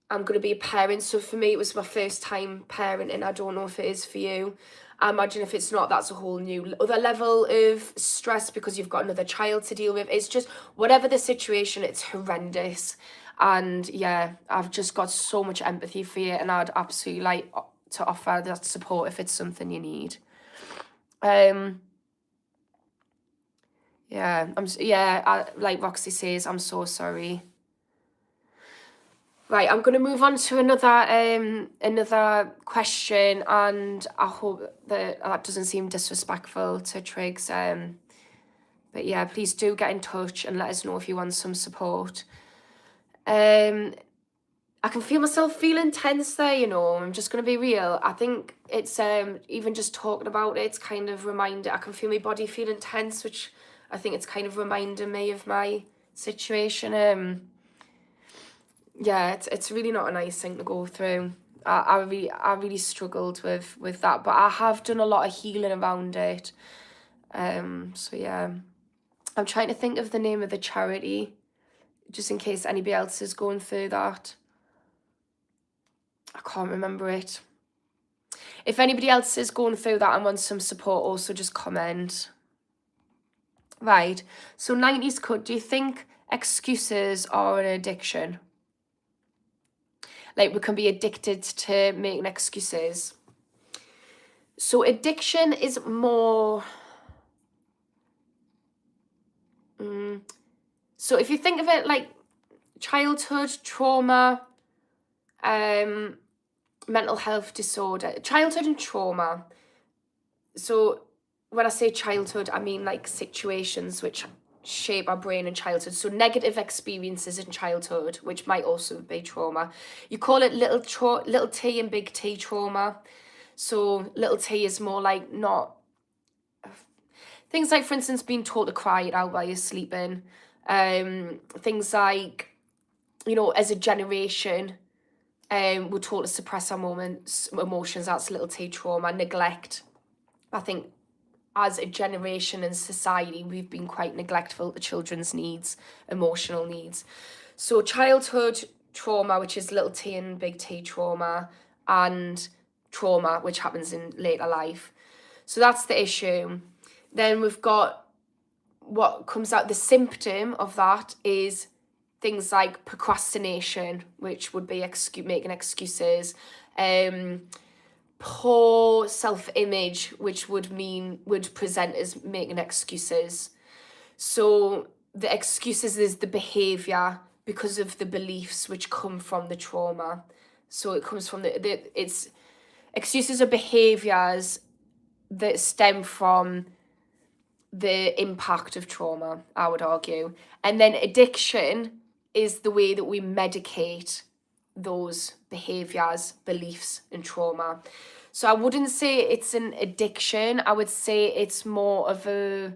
Speaker 1: I'm going to be a parent. So for me, it was my first time parenting. I don't know if it is for you. I imagine if it's not, that's a whole new other level of stress, because you've got another child to deal with. It's just, whatever the situation, it's horrendous. And yeah, I've just got so much empathy for you, and I'd absolutely like to offer that support if it's something you need. Like Roxy says, I'm so sorry. Right, I'm going to move on to another question, and I hope that doesn't seem disrespectful to Triggs. But yeah, please do get in touch and let us know if you want some support. I can feel myself feeling tense there, you know. I'm just going to be real. I think it's even just talking about it, it's kind of reminded. I can feel my body feeling tense, which I think it's kind of reminding me of my situation. Yeah, it's really not a nice thing to go through. I really struggled with that, but I have done a lot of healing around it. So yeah, I'm trying to think of the name of the charity, just in case anybody else is going through that. I can't remember it. If anybody else is going through that and wants some support, also just comment. Right, so 90s cut, do you think excuses are an addiction? Like, we can be addicted to making excuses. So addiction is more... So if you think of it like childhood trauma, mental health disorder, childhood and trauma. So when I say childhood, I mean like situations which shape our brain in childhood. So negative experiences in childhood, which might also be trauma. You call it little T and big T trauma. So little T is more like not... Things like, for instance, being taught to cry it out while you're sleeping. Things like, you know, as a generation, we're taught to suppress our emotions. That's little T trauma. Neglect. I think as a generation and society, we've been quite neglectful to children's needs, emotional needs. So childhood trauma, which is little T and big T trauma, and trauma, which happens in later life. So that's the issue. Then we've got what comes out, the symptom of that is things like procrastination, which would be making excuses, poor self-image, which would present as making excuses. So the excuses is the behavior because of the beliefs which come from the trauma. So it comes from it's excuses are behaviors that stem from the impact of trauma, I would argue. And then addiction is the way that we medicate those behaviors, beliefs, and trauma. So I wouldn't say it's an addiction. I would say it's more of a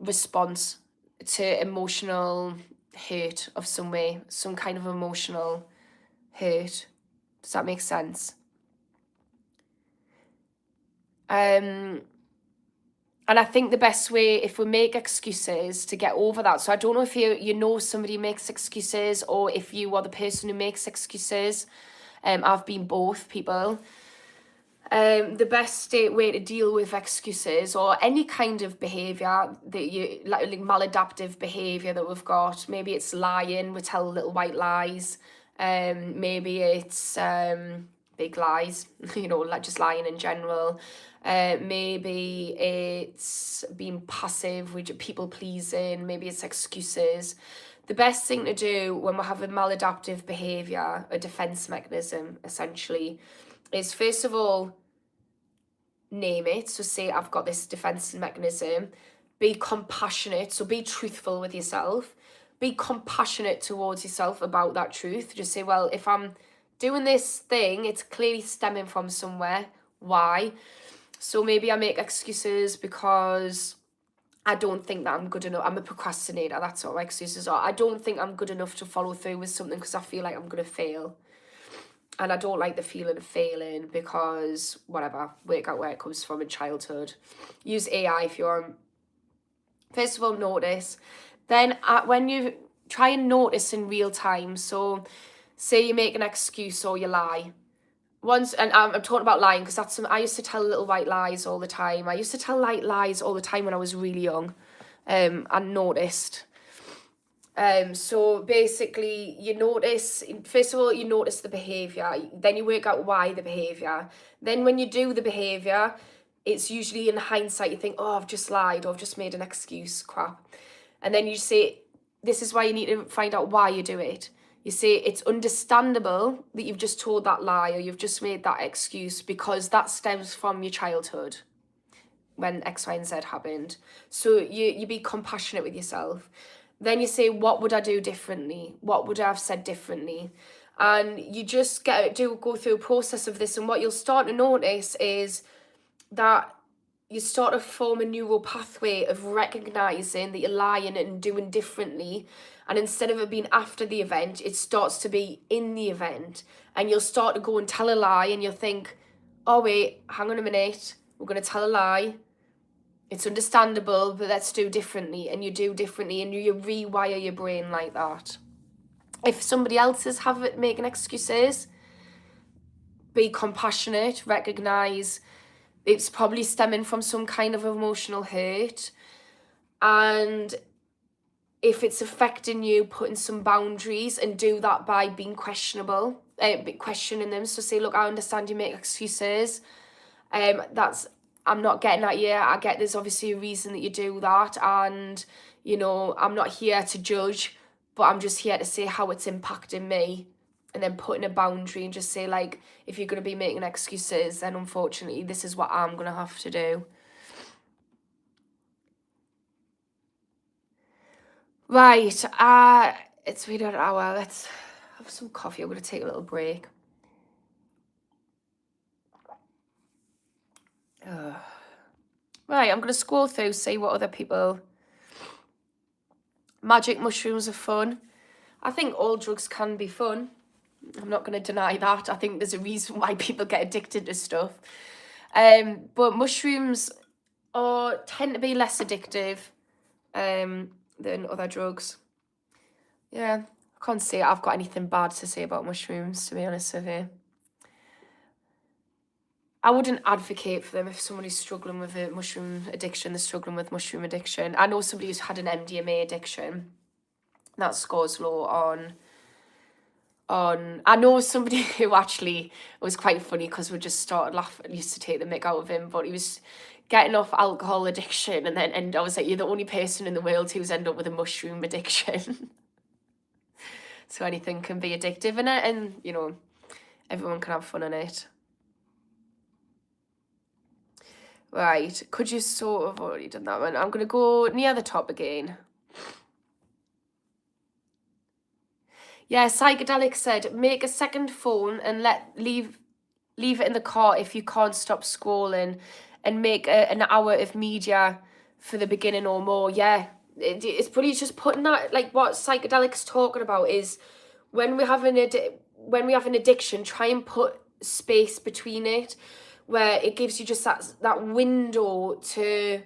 Speaker 1: response to emotional hurt of some way, some kind of emotional hurt. Does that make sense? And I think the best way, if we make excuses to get over that, so I don't know if you know somebody makes excuses or if you are the person who makes excuses. I've been both people. The best way to deal with excuses or any kind of behaviour that you like maladaptive behaviour that we've got, maybe it's lying, we tell little white lies, maybe it's big lies, you know, like just lying in general. Maybe it's being passive, people pleasing, maybe it's excuses. The best thing to do when we're having maladaptive behaviour, a defence mechanism essentially, is first of all, name it. So say I've got this defence mechanism. Be compassionate, so be truthful with yourself. Be compassionate towards yourself about that truth. Just say, well, if I'm doing this thing, it's clearly stemming from somewhere. Why? So maybe I make excuses because I don't think that I'm good enough. I'm a procrastinator. That's what my excuses are. I don't think I'm good enough to follow through with something because I feel like I'm going to fail. And I don't like the feeling of failing because, whatever, work out where it comes from in childhood. Use AI if you're... First of all, notice. Then when you try and notice in real time, so say you make an excuse or you lie. Once, and I'm talking about lying because that's I used to tell little white lies all the time. I used to tell lies all the time when I was really young, and noticed. So basically, you notice, first of all, you notice the behaviour, then you work out why the behaviour. Then when you do the behaviour, it's usually in hindsight you think, oh, I've just lied, or I've just made an excuse, crap. And then you say, this is why you need to find out why you do it. You say it's understandable that you've just told that lie or you've just made that excuse because that stems from your childhood when X, Y, and Z happened. So you be compassionate with yourself. Then you say, what would I do differently? What would I have said differently? And you just go through a process of this. And what you'll start to notice is that you start to form a neural pathway of recognizing that you're lying and doing differently. And instead of it being after the event, it starts to be in the event. And you'll start to go and tell a lie and you'll think, oh, wait, hang on a minute. We're going to tell a lie. It's understandable, but let's do differently. And you do differently and you rewire your brain like that. If somebody else is making excuses, be compassionate, recognize it's probably stemming from some kind of emotional hurt. And if it's affecting you, put in some boundaries and do that by being questioning them. So say, look, I understand you make excuses. I'm not getting at you. I get there's obviously a reason that you do that. And, you know, I'm not here to judge, but I'm just here to say how it's impacting me. And then put in a boundary and just say, like, if you're going to be making excuses, then unfortunately, this is what I'm going to have to do. Right. It's been an hour. Let's have some coffee. I'm going to take a little break. Right. I'm going to scroll through, see what other people... Magic mushrooms are fun. I think all drugs can be fun. I'm not going to deny that. I think there's a reason why people get addicted to stuff. But mushrooms tend to be less addictive than other drugs. Yeah, I can't say I've got anything bad to say about mushrooms, to be honest with you. I wouldn't advocate for them if somebody's struggling with a mushroom addiction, they're struggling with mushroom addiction. I know somebody who's had an MDMA addiction. That scores low on I know somebody who actually, it was quite funny because we just started laughing, used to take the mick out of him, but he was getting off alcohol addiction and I was like, you're the only person in the world who's ended up with a mushroom addiction. So anything can be addictive in it and, you know, everyone can have fun in it. Right, could you sort of already done that one? I'm going to go near the top again. Yeah, Psychedelic said, make a second phone and leave it in the car if you can't stop scrolling and make an hour of media for the beginning or more. Yeah, it's pretty just putting that, like what Psychedelic's talking about is when we have an addiction, try and put space between it where it gives you just that window to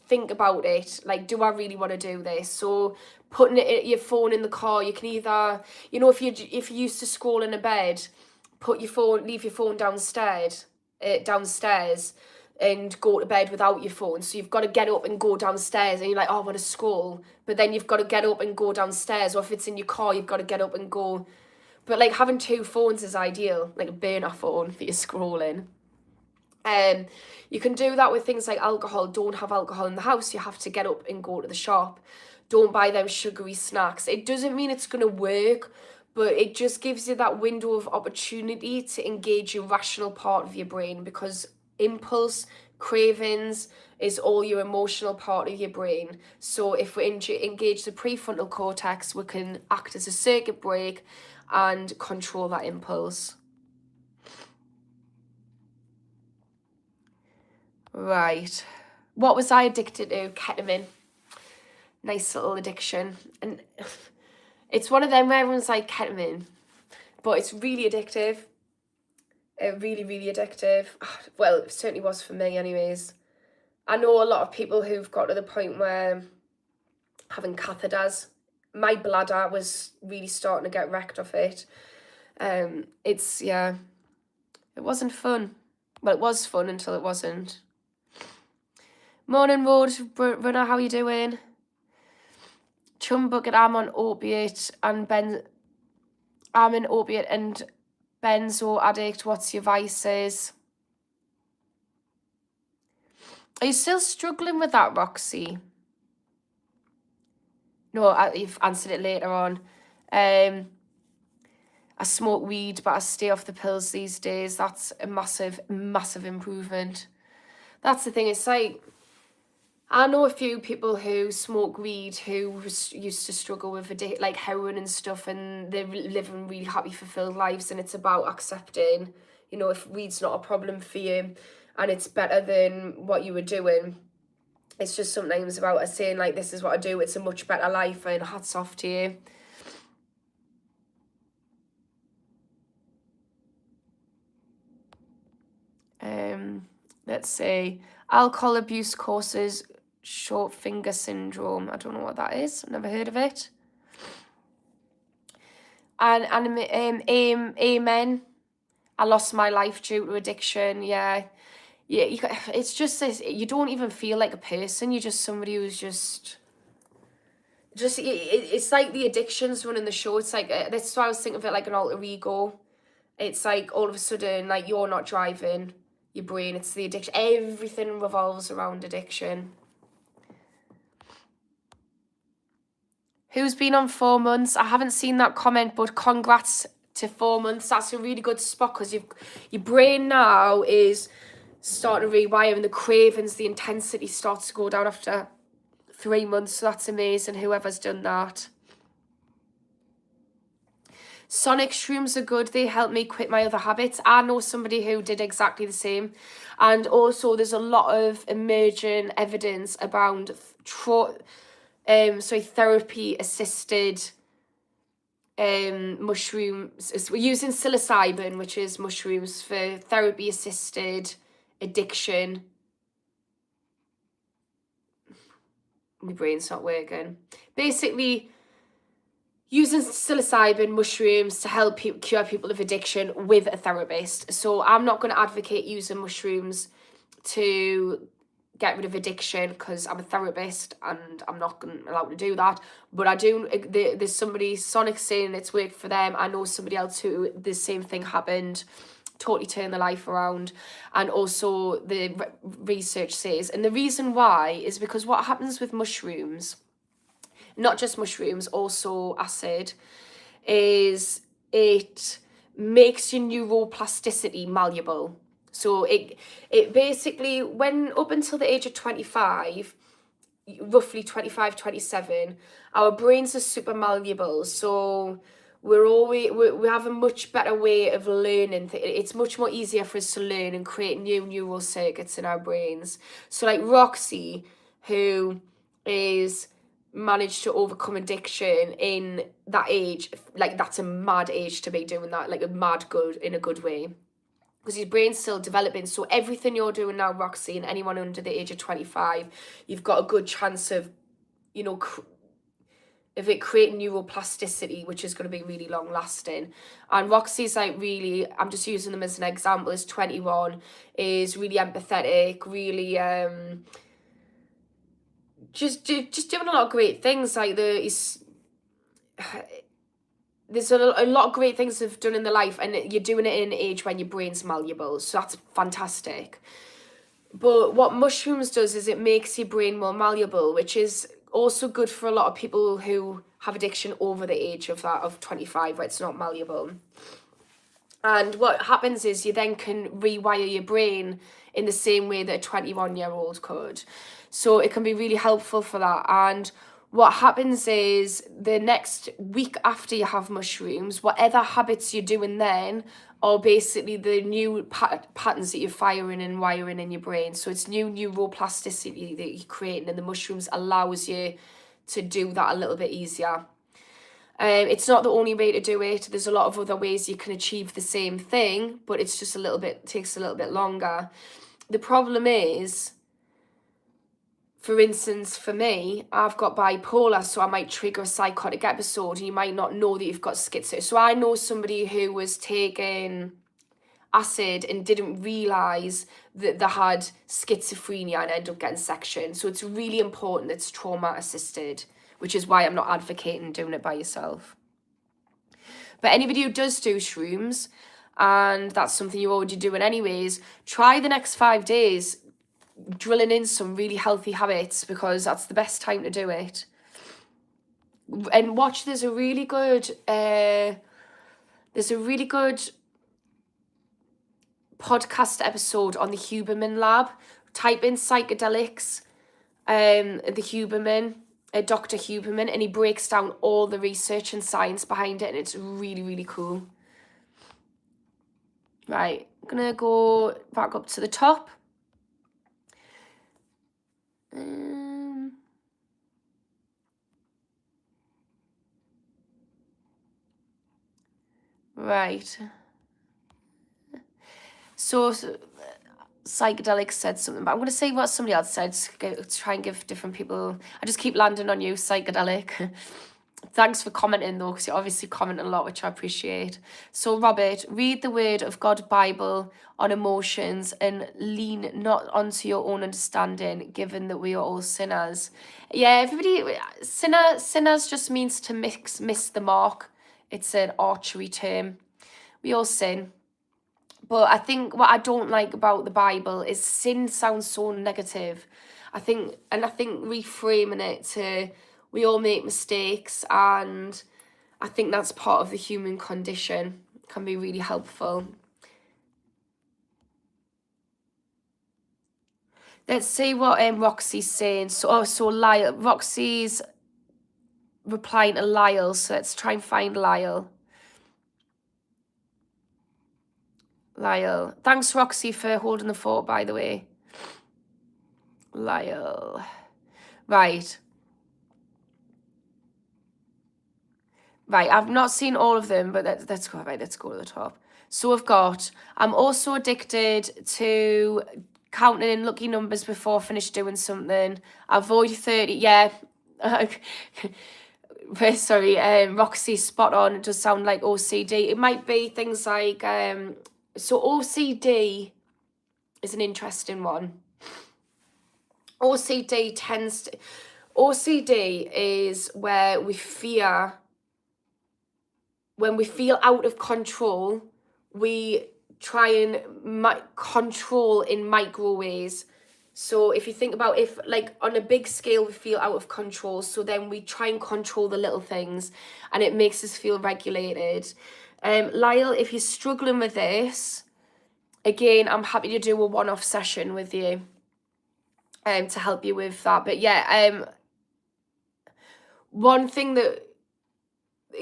Speaker 1: think about it. Like, do I really want to do this? So putting your phone in the car, you can either, you know, if you used to scroll in a bed, leave your phone downstairs and go to bed without your phone. So you've got to get up and go downstairs and you're like, oh, I want to scroll. But then you've got to get up and go downstairs. Or if it's in your car, you've got to get up and go. But like having two phones is ideal, like a burner phone for your scrolling. You can do that with things like alcohol. Don't have alcohol in the house. You have to get up and go to the shop. Don't buy them sugary snacks. It doesn't mean it's going to work, but it just gives you that window of opportunity to engage your rational part of your brain, because impulse, cravings is all your emotional part of your brain. So if we engage the prefrontal cortex, we can act as a circuit break and control that impulse. Right. What was I addicted to? Ketamine. Nice little addiction. And it's one of them where everyone's like, ketamine. But it's really addictive. Really, really addictive. Well, it certainly was for me anyways. I know a lot of people who've got to the point where having catheters, my bladder was really starting to get wrecked off it. It wasn't fun. Well, it was fun until it wasn't. Morning Road Runner, how you doing? Chum Bucket, I'm on opiate and I'm an opiate and benzo addict. What's your vices? Are you still struggling with that, Roxy? No, you've answered it later on. I smoke weed, but I stay off the pills these days. That's a massive, massive improvement. That's the thing. It's like, I know a few people who smoke weed who used to struggle with like heroin and stuff, and they're living really happy, fulfilled lives. And it's about accepting, you know, if weed's not a problem for you and it's better than what you were doing. It's just sometimes about us saying, like, this is what I do, it's a much better life, and hats off to you. Let's see. Alcohol abuse causes short finger syndrome. I don't know what that is. I've never heard of it. And amen. I lost my life due to addiction. Yeah. It's just this. You don't even feel like a person. You're just somebody who's just it's like the addictions running the show. It's like that's why I was thinking of it like an alter ego. It's like all of a sudden, like, you're not driving your brain. It's the addiction. Everything revolves around addiction. Who's been on 4 months? I haven't seen that comment, but congrats to 4 months. That's a really good spot because your brain now is starting to rewire, and the cravings, the intensity starts to go down after 3 months. So that's amazing, whoever's done that. Sonic shrooms are good. They help me quit my other habits. I know somebody who did exactly the same. And also there's a lot of emerging evidence around therapy assisted mushrooms. We're using psilocybin, which is mushrooms, for therapy assisted addiction. My brain's not working. Basically, using psilocybin mushrooms to help cure people of addiction with a therapist. So I'm not going to advocate using mushrooms to get rid of addiction because I'm a therapist and I'm not allowed to do that. But I do, there's somebody, Sonic, saying it's worked for them. I know somebody else who the same thing happened, totally turned their life around. And also the research says, and the reason why is because what happens with mushrooms, not just mushrooms, also acid, is it makes your neuroplasticity malleable. So it basically, when up until the age of 25, roughly 25, 27, our brains are super malleable. So we have a much better way of learning. It's much more easier for us to learn and create new neural circuits in our brains. So like Roxy, who is managed to overcome addiction in that age, like, that's a mad age to be doing that, like a mad good, in a good way, because your brain's still developing. So everything you're doing now, Roxy, and anyone under the age of 25, you've got a good chance of, you know, of it creating neuroplasticity, which is going to be really long lasting. And Roxy's like, really, I'm just using them as an example, is 21, is really empathetic, really just doing a lot of great things. Like there's a lot of great things they've done in their life, and you're doing it in an age when your brain's malleable, so that's fantastic. But what mushrooms does is it makes your brain more malleable, which is also good for a lot of people who have addiction over the age of 25, where it's not malleable. And what happens is you then can rewire your brain in the same way that a 21-year-old could. So it can be really helpful for that. And what happens is the next week after you have mushrooms, whatever habits you're doing then are basically the new patterns that you're firing and wiring in your brain. So it's new neuroplasticity that you're creating, and the mushrooms allows you to do that a little bit easier. It's not the only way to do it. There's a lot of other ways you can achieve the same thing, but it's just takes a little bit longer. The problem is, for instance, for me, I've got bipolar, so I might trigger a psychotic episode, and you might not know that you've got schizo. So I know somebody who was taking acid and didn't realise that they had schizophrenia and ended up getting section. So it's really important that it's trauma assisted, which is why I'm not advocating doing it by yourself. But anybody who does do shrooms, and that's something you're already doing anyways, try the next 5 days. drilling in some really healthy habits, because that's the best time to do it. And watch, there's a really good podcast episode on the Huberman Lab. Type in psychedelics, the Huberman, Dr. Huberman, and he breaks down all the research and science behind it, and it's really, really cool. Right, I'm gonna go back up to the top. Right. So psychedelics said something, but I'm going to say what somebody else said to try and give different people. I just keep landing on you, psychedelic. Thanks for commenting though, because you obviously comment a lot, which I appreciate. So Robert, read the word of God Bible on emotions and lean not onto your own understanding, given that we are all sinners. Yeah, everybody, sinners just means to miss the mark. It's an archery term. We all sin. But I think what I don't like about the Bible is sin sounds so negative. I think reframing it to we all make mistakes, and I think that's part of the human condition can be really helpful. Let's see what Roxy's saying. So Lyle, Roxy's replying to Lyle, so let's try and find Lyle. Lyle. Thanks, Roxy, for holding the fort, by the way. Lyle. Right. Right, I've not seen all of them, but let's go to the top. So we've got, I'm also addicted to counting in lucky numbers before I finish doing something. Avoid 30, yeah. Sorry, Roxy, spot on. It does sound like OCD. It might be things like, so OCD is an interesting one. OCD is where we fear, when we feel out of control, we try and control in micro ways. So if you think about, if like on a big scale we feel out of control, so then we try and control the little things, and it makes us feel regulated. Lyle, if you're struggling with this, again, I'm happy to do a one-off session with you to help you with that. But yeah, one thing that,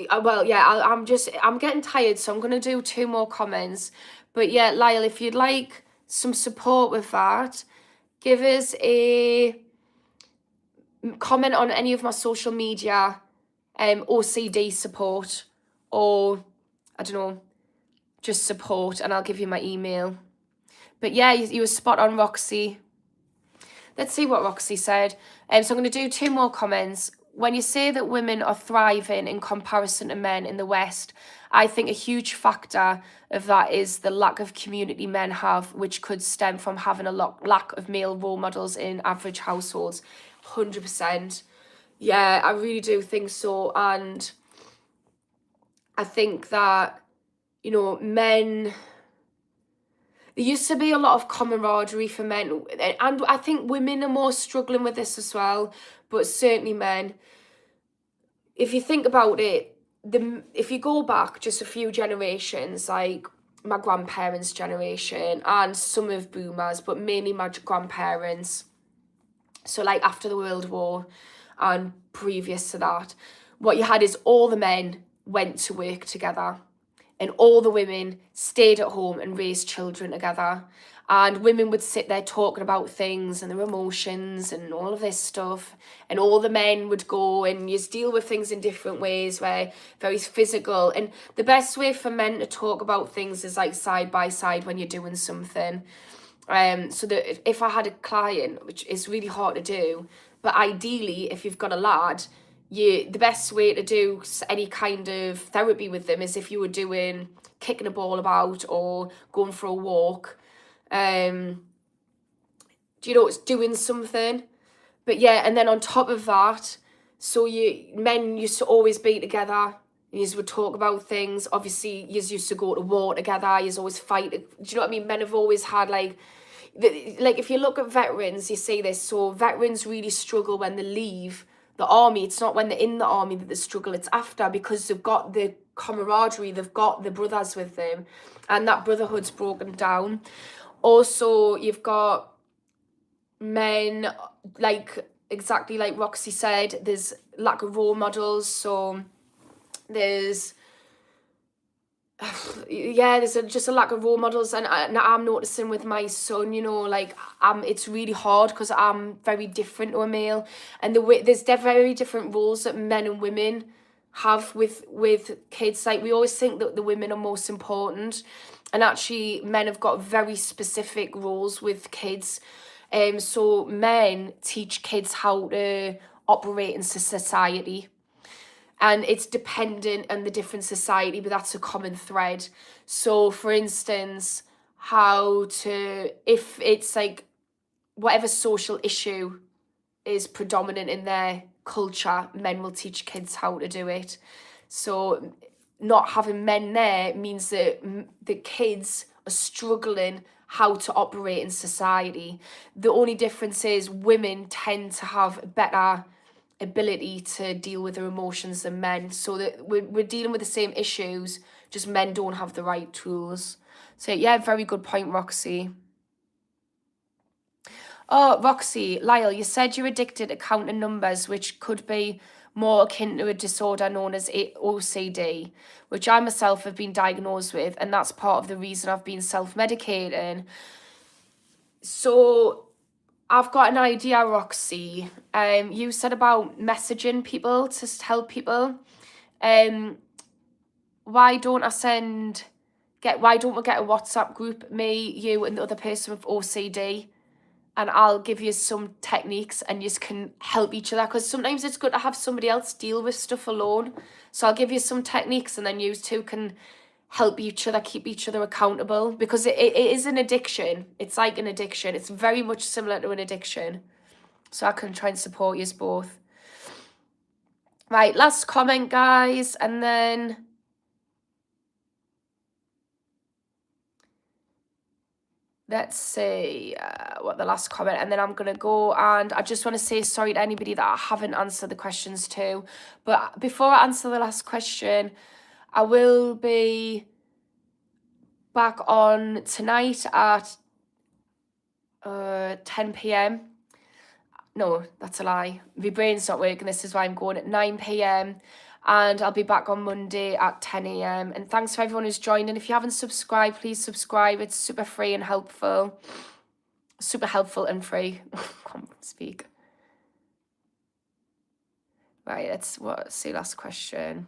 Speaker 1: well, yeah, I'm getting tired, so I'm going to do 2 more comments. But yeah, Lyle, if you'd like some support with that, give us a comment on any of my social media, OCD support, or I don't know, just support, and I'll give you my email. But yeah, you were spot on, Roxy. Let's see what Roxy said. So I'm going to do 2 more comments. When you say that women are thriving in comparison to men in the West, I think a huge factor of that is the lack of community men have, which could stem from having a lack of male role models in average households. 100%. Yeah, I really do think so. And I think that, you know, men, there used to be a lot of camaraderie for men, and I think women are more struggling with this as well, but certainly men. If you think about it, if you go back just a few generations, like my grandparents' generation and some of boomers, but mainly my grandparents, so like after the World War and previous to that, what you had is all the men went to work together, and all the women stayed at home and raised children together. And women would sit there talking about things and their emotions and all of this stuff. And all the men would go and you deal with things in different ways, where very physical. And the best way for men to talk about things is like side by side when you're doing something. So that if I had a client, which is really hard to do, but ideally, if you've got a lad, the best way to do any kind of therapy with them is if you were doing kicking a ball about or going for a walk. Do you know, it's doing something. But yeah, and then on top of that, so men used to always be together. You would talk about things. Obviously, you used to go to war together. You always fight. Do you know what I mean? Men have always had, like, like if you look at veterans, you see this. So veterans really struggle when they leave the army. It's not when they're in the army that they struggle, it's after, because they've got the camaraderie, they've got the brothers with them, and that brotherhood's broken down. Also, you've got men, like exactly like Roxy said, there's lack of role models. So there's there's just a lack of role models, and I'm noticing with my son, you know, like it's really hard because I'm very different to a male, and the way there's very different roles that men and women have with kids. Like we always think that the women are most important, and actually men have got very specific roles with kids. So men teach kids how to operate in society, and it's dependent on the different society, but that's a common thread. So for instance, how to, if it's like whatever social issue is predominant in their culture, men will teach kids how to do it. So not having men there means that the kids are struggling how to operate in society. The only difference is women tend to have better ability to deal with their emotions than men, so that we're dealing with the same issues, just men don't have the right tools. So yeah, very good point, Roxy. Oh, Roxy, Lyle, you said you're addicted to counting numbers, which could be more akin to a disorder known as OCD, which I myself have been diagnosed with, and that's part of the reason I've been self-medicating. So I've got an idea, Roxy. You said about messaging people to help people. Why don't we get a WhatsApp group, me, you, and the other person with OCD, and I'll give you some techniques, and you can help each other, because sometimes it's good to have somebody else deal with stuff alone. So I'll give you some techniques, and then you two can help each other, keep each other accountable, because it is an addiction. It's like an addiction. It's very much similar to an addiction. So I can try and support you both. Right, last comment, guys, and then let's see what the last comment, and then I'm going to go, and I just want to say sorry to anybody that I haven't answered the questions to. But before I answer the last question, I will be back on tonight at 10 p.m. No, that's a lie. My brain's not working. This is why I'm going at 9 p.m. And I'll be back on Monday at 10 a.m. And thanks for everyone who's joined. And if you haven't subscribed, please subscribe. It's super free and helpful. Super helpful and free. Can't speak. Right, let's see last question.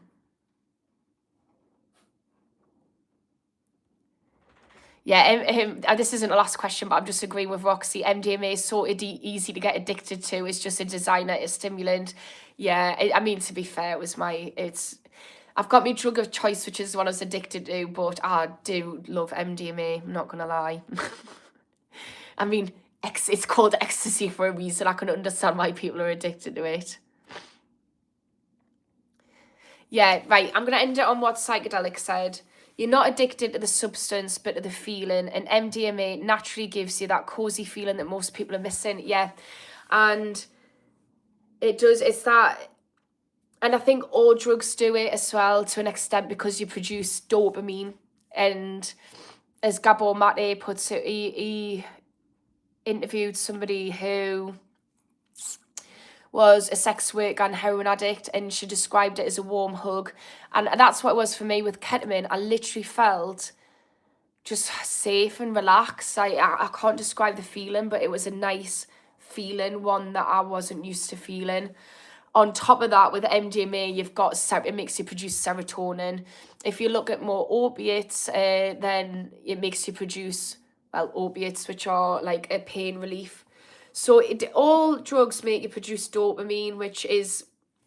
Speaker 1: Yeah, this isn't a last question, but I'm just agreeing with Roxy. MDMA is so easy to get addicted to. It's just a designer, a stimulant. Yeah, I mean, to be fair, I've got my drug of choice, which is what I was addicted to, but I do love MDMA, I'm not going to lie. I mean, it's called ecstasy for a reason. I can understand why people are addicted to it. Yeah, right, I'm going to end it on what Psychedelic said. You're not addicted to the substance, but to the feeling. And MDMA naturally gives you that cozy feeling that most people are missing. Yeah. And it does. It's that. And I think all drugs do it as well to an extent, because you produce dopamine. And as Gabor Mate puts it, he interviewed somebody who was a sex worker and heroin addict, and she described it as a warm hug. And that's what it was for me with ketamine. I literally felt just safe and relaxed. I can't describe the feeling, but it was a nice feeling, one that I wasn't used to feeling. On top of that, with MDMA, you've got it makes you produce serotonin. If you look at more opiates, then it makes you produce, well, opiates, which are like a pain relief. So all drugs make you produce dopamine, which is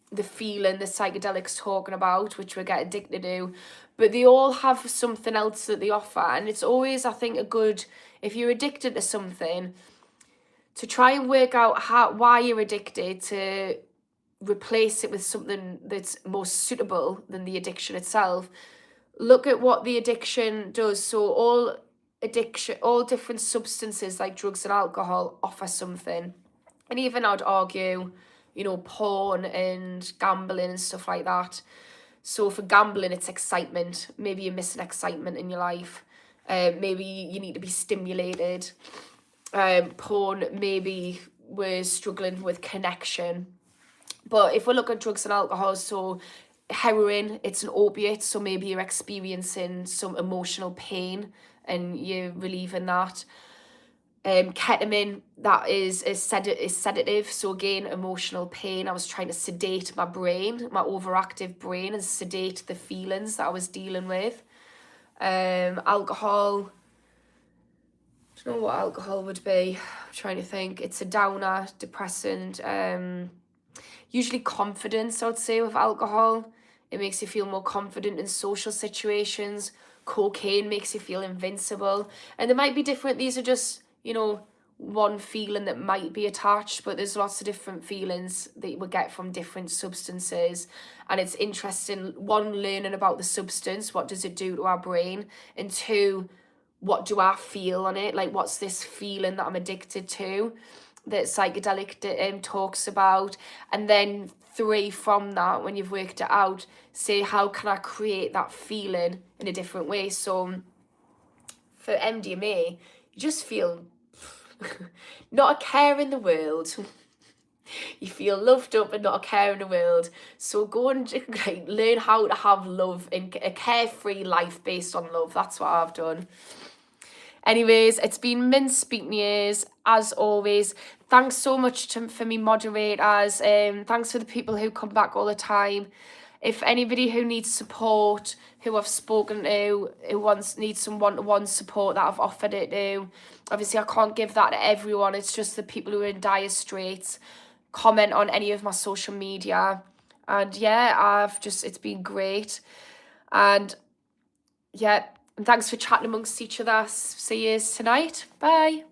Speaker 1: the feeling the psychedelics talking about, which we get addicted to. But they all have something else that they offer. And it's always, I think, if you're addicted to something, to try and work out why you're addicted, to replace it with something that's more suitable than the addiction itself. Look at what the addiction does. So addiction, all different substances like drugs and alcohol offer something. And even I'd argue, you know, porn and gambling and stuff like that. So for gambling, it's excitement. Maybe you're missing excitement in your life. Maybe you need to be stimulated. Porn, maybe we're struggling with connection. But if we look at drugs and alcohol, so heroin, it's an opiate, so maybe you're experiencing some emotional pain and you're relieving that. Ketamine, that is sedative, so again, emotional pain. I was trying to sedate my brain, my overactive brain, and sedate the feelings that I was dealing with. Alcohol, I don't know what alcohol would be. I'm trying to think. It's a downer, depressant. Usually confidence, I would say, with alcohol. It makes you feel more confident in social situations. Cocaine makes you feel invincible. And they might be different. These are just, you know, one feeling that might be attached, but there's lots of different feelings that you will get from different substances. And it's interesting, one, learning about the substance, what does it do to our brain, and two, what do I feel on it? Like, what's this feeling that I'm addicted to that psychedelic talks about? And then three, from that, when you've worked it out, say, how can I create that feeling in a different way? So for MDMA, you just feel not a care in the world. You feel loved up and not a care in the world. So go and like, learn how to have love and a carefree life based on love. That's what I've done. Anyways, it's been mint speaking ears, as always. Thanks so much for me moderators. Thanks for the people who come back all the time. If anybody who needs support, who I've spoken to, who needs some one-to-one support that I've offered it to, obviously I can't give that to everyone. It's just the people who are in dire straits. Comment on any of my social media. And yeah, it's been great. And yeah, and thanks for chatting amongst each other. See you tonight. Bye.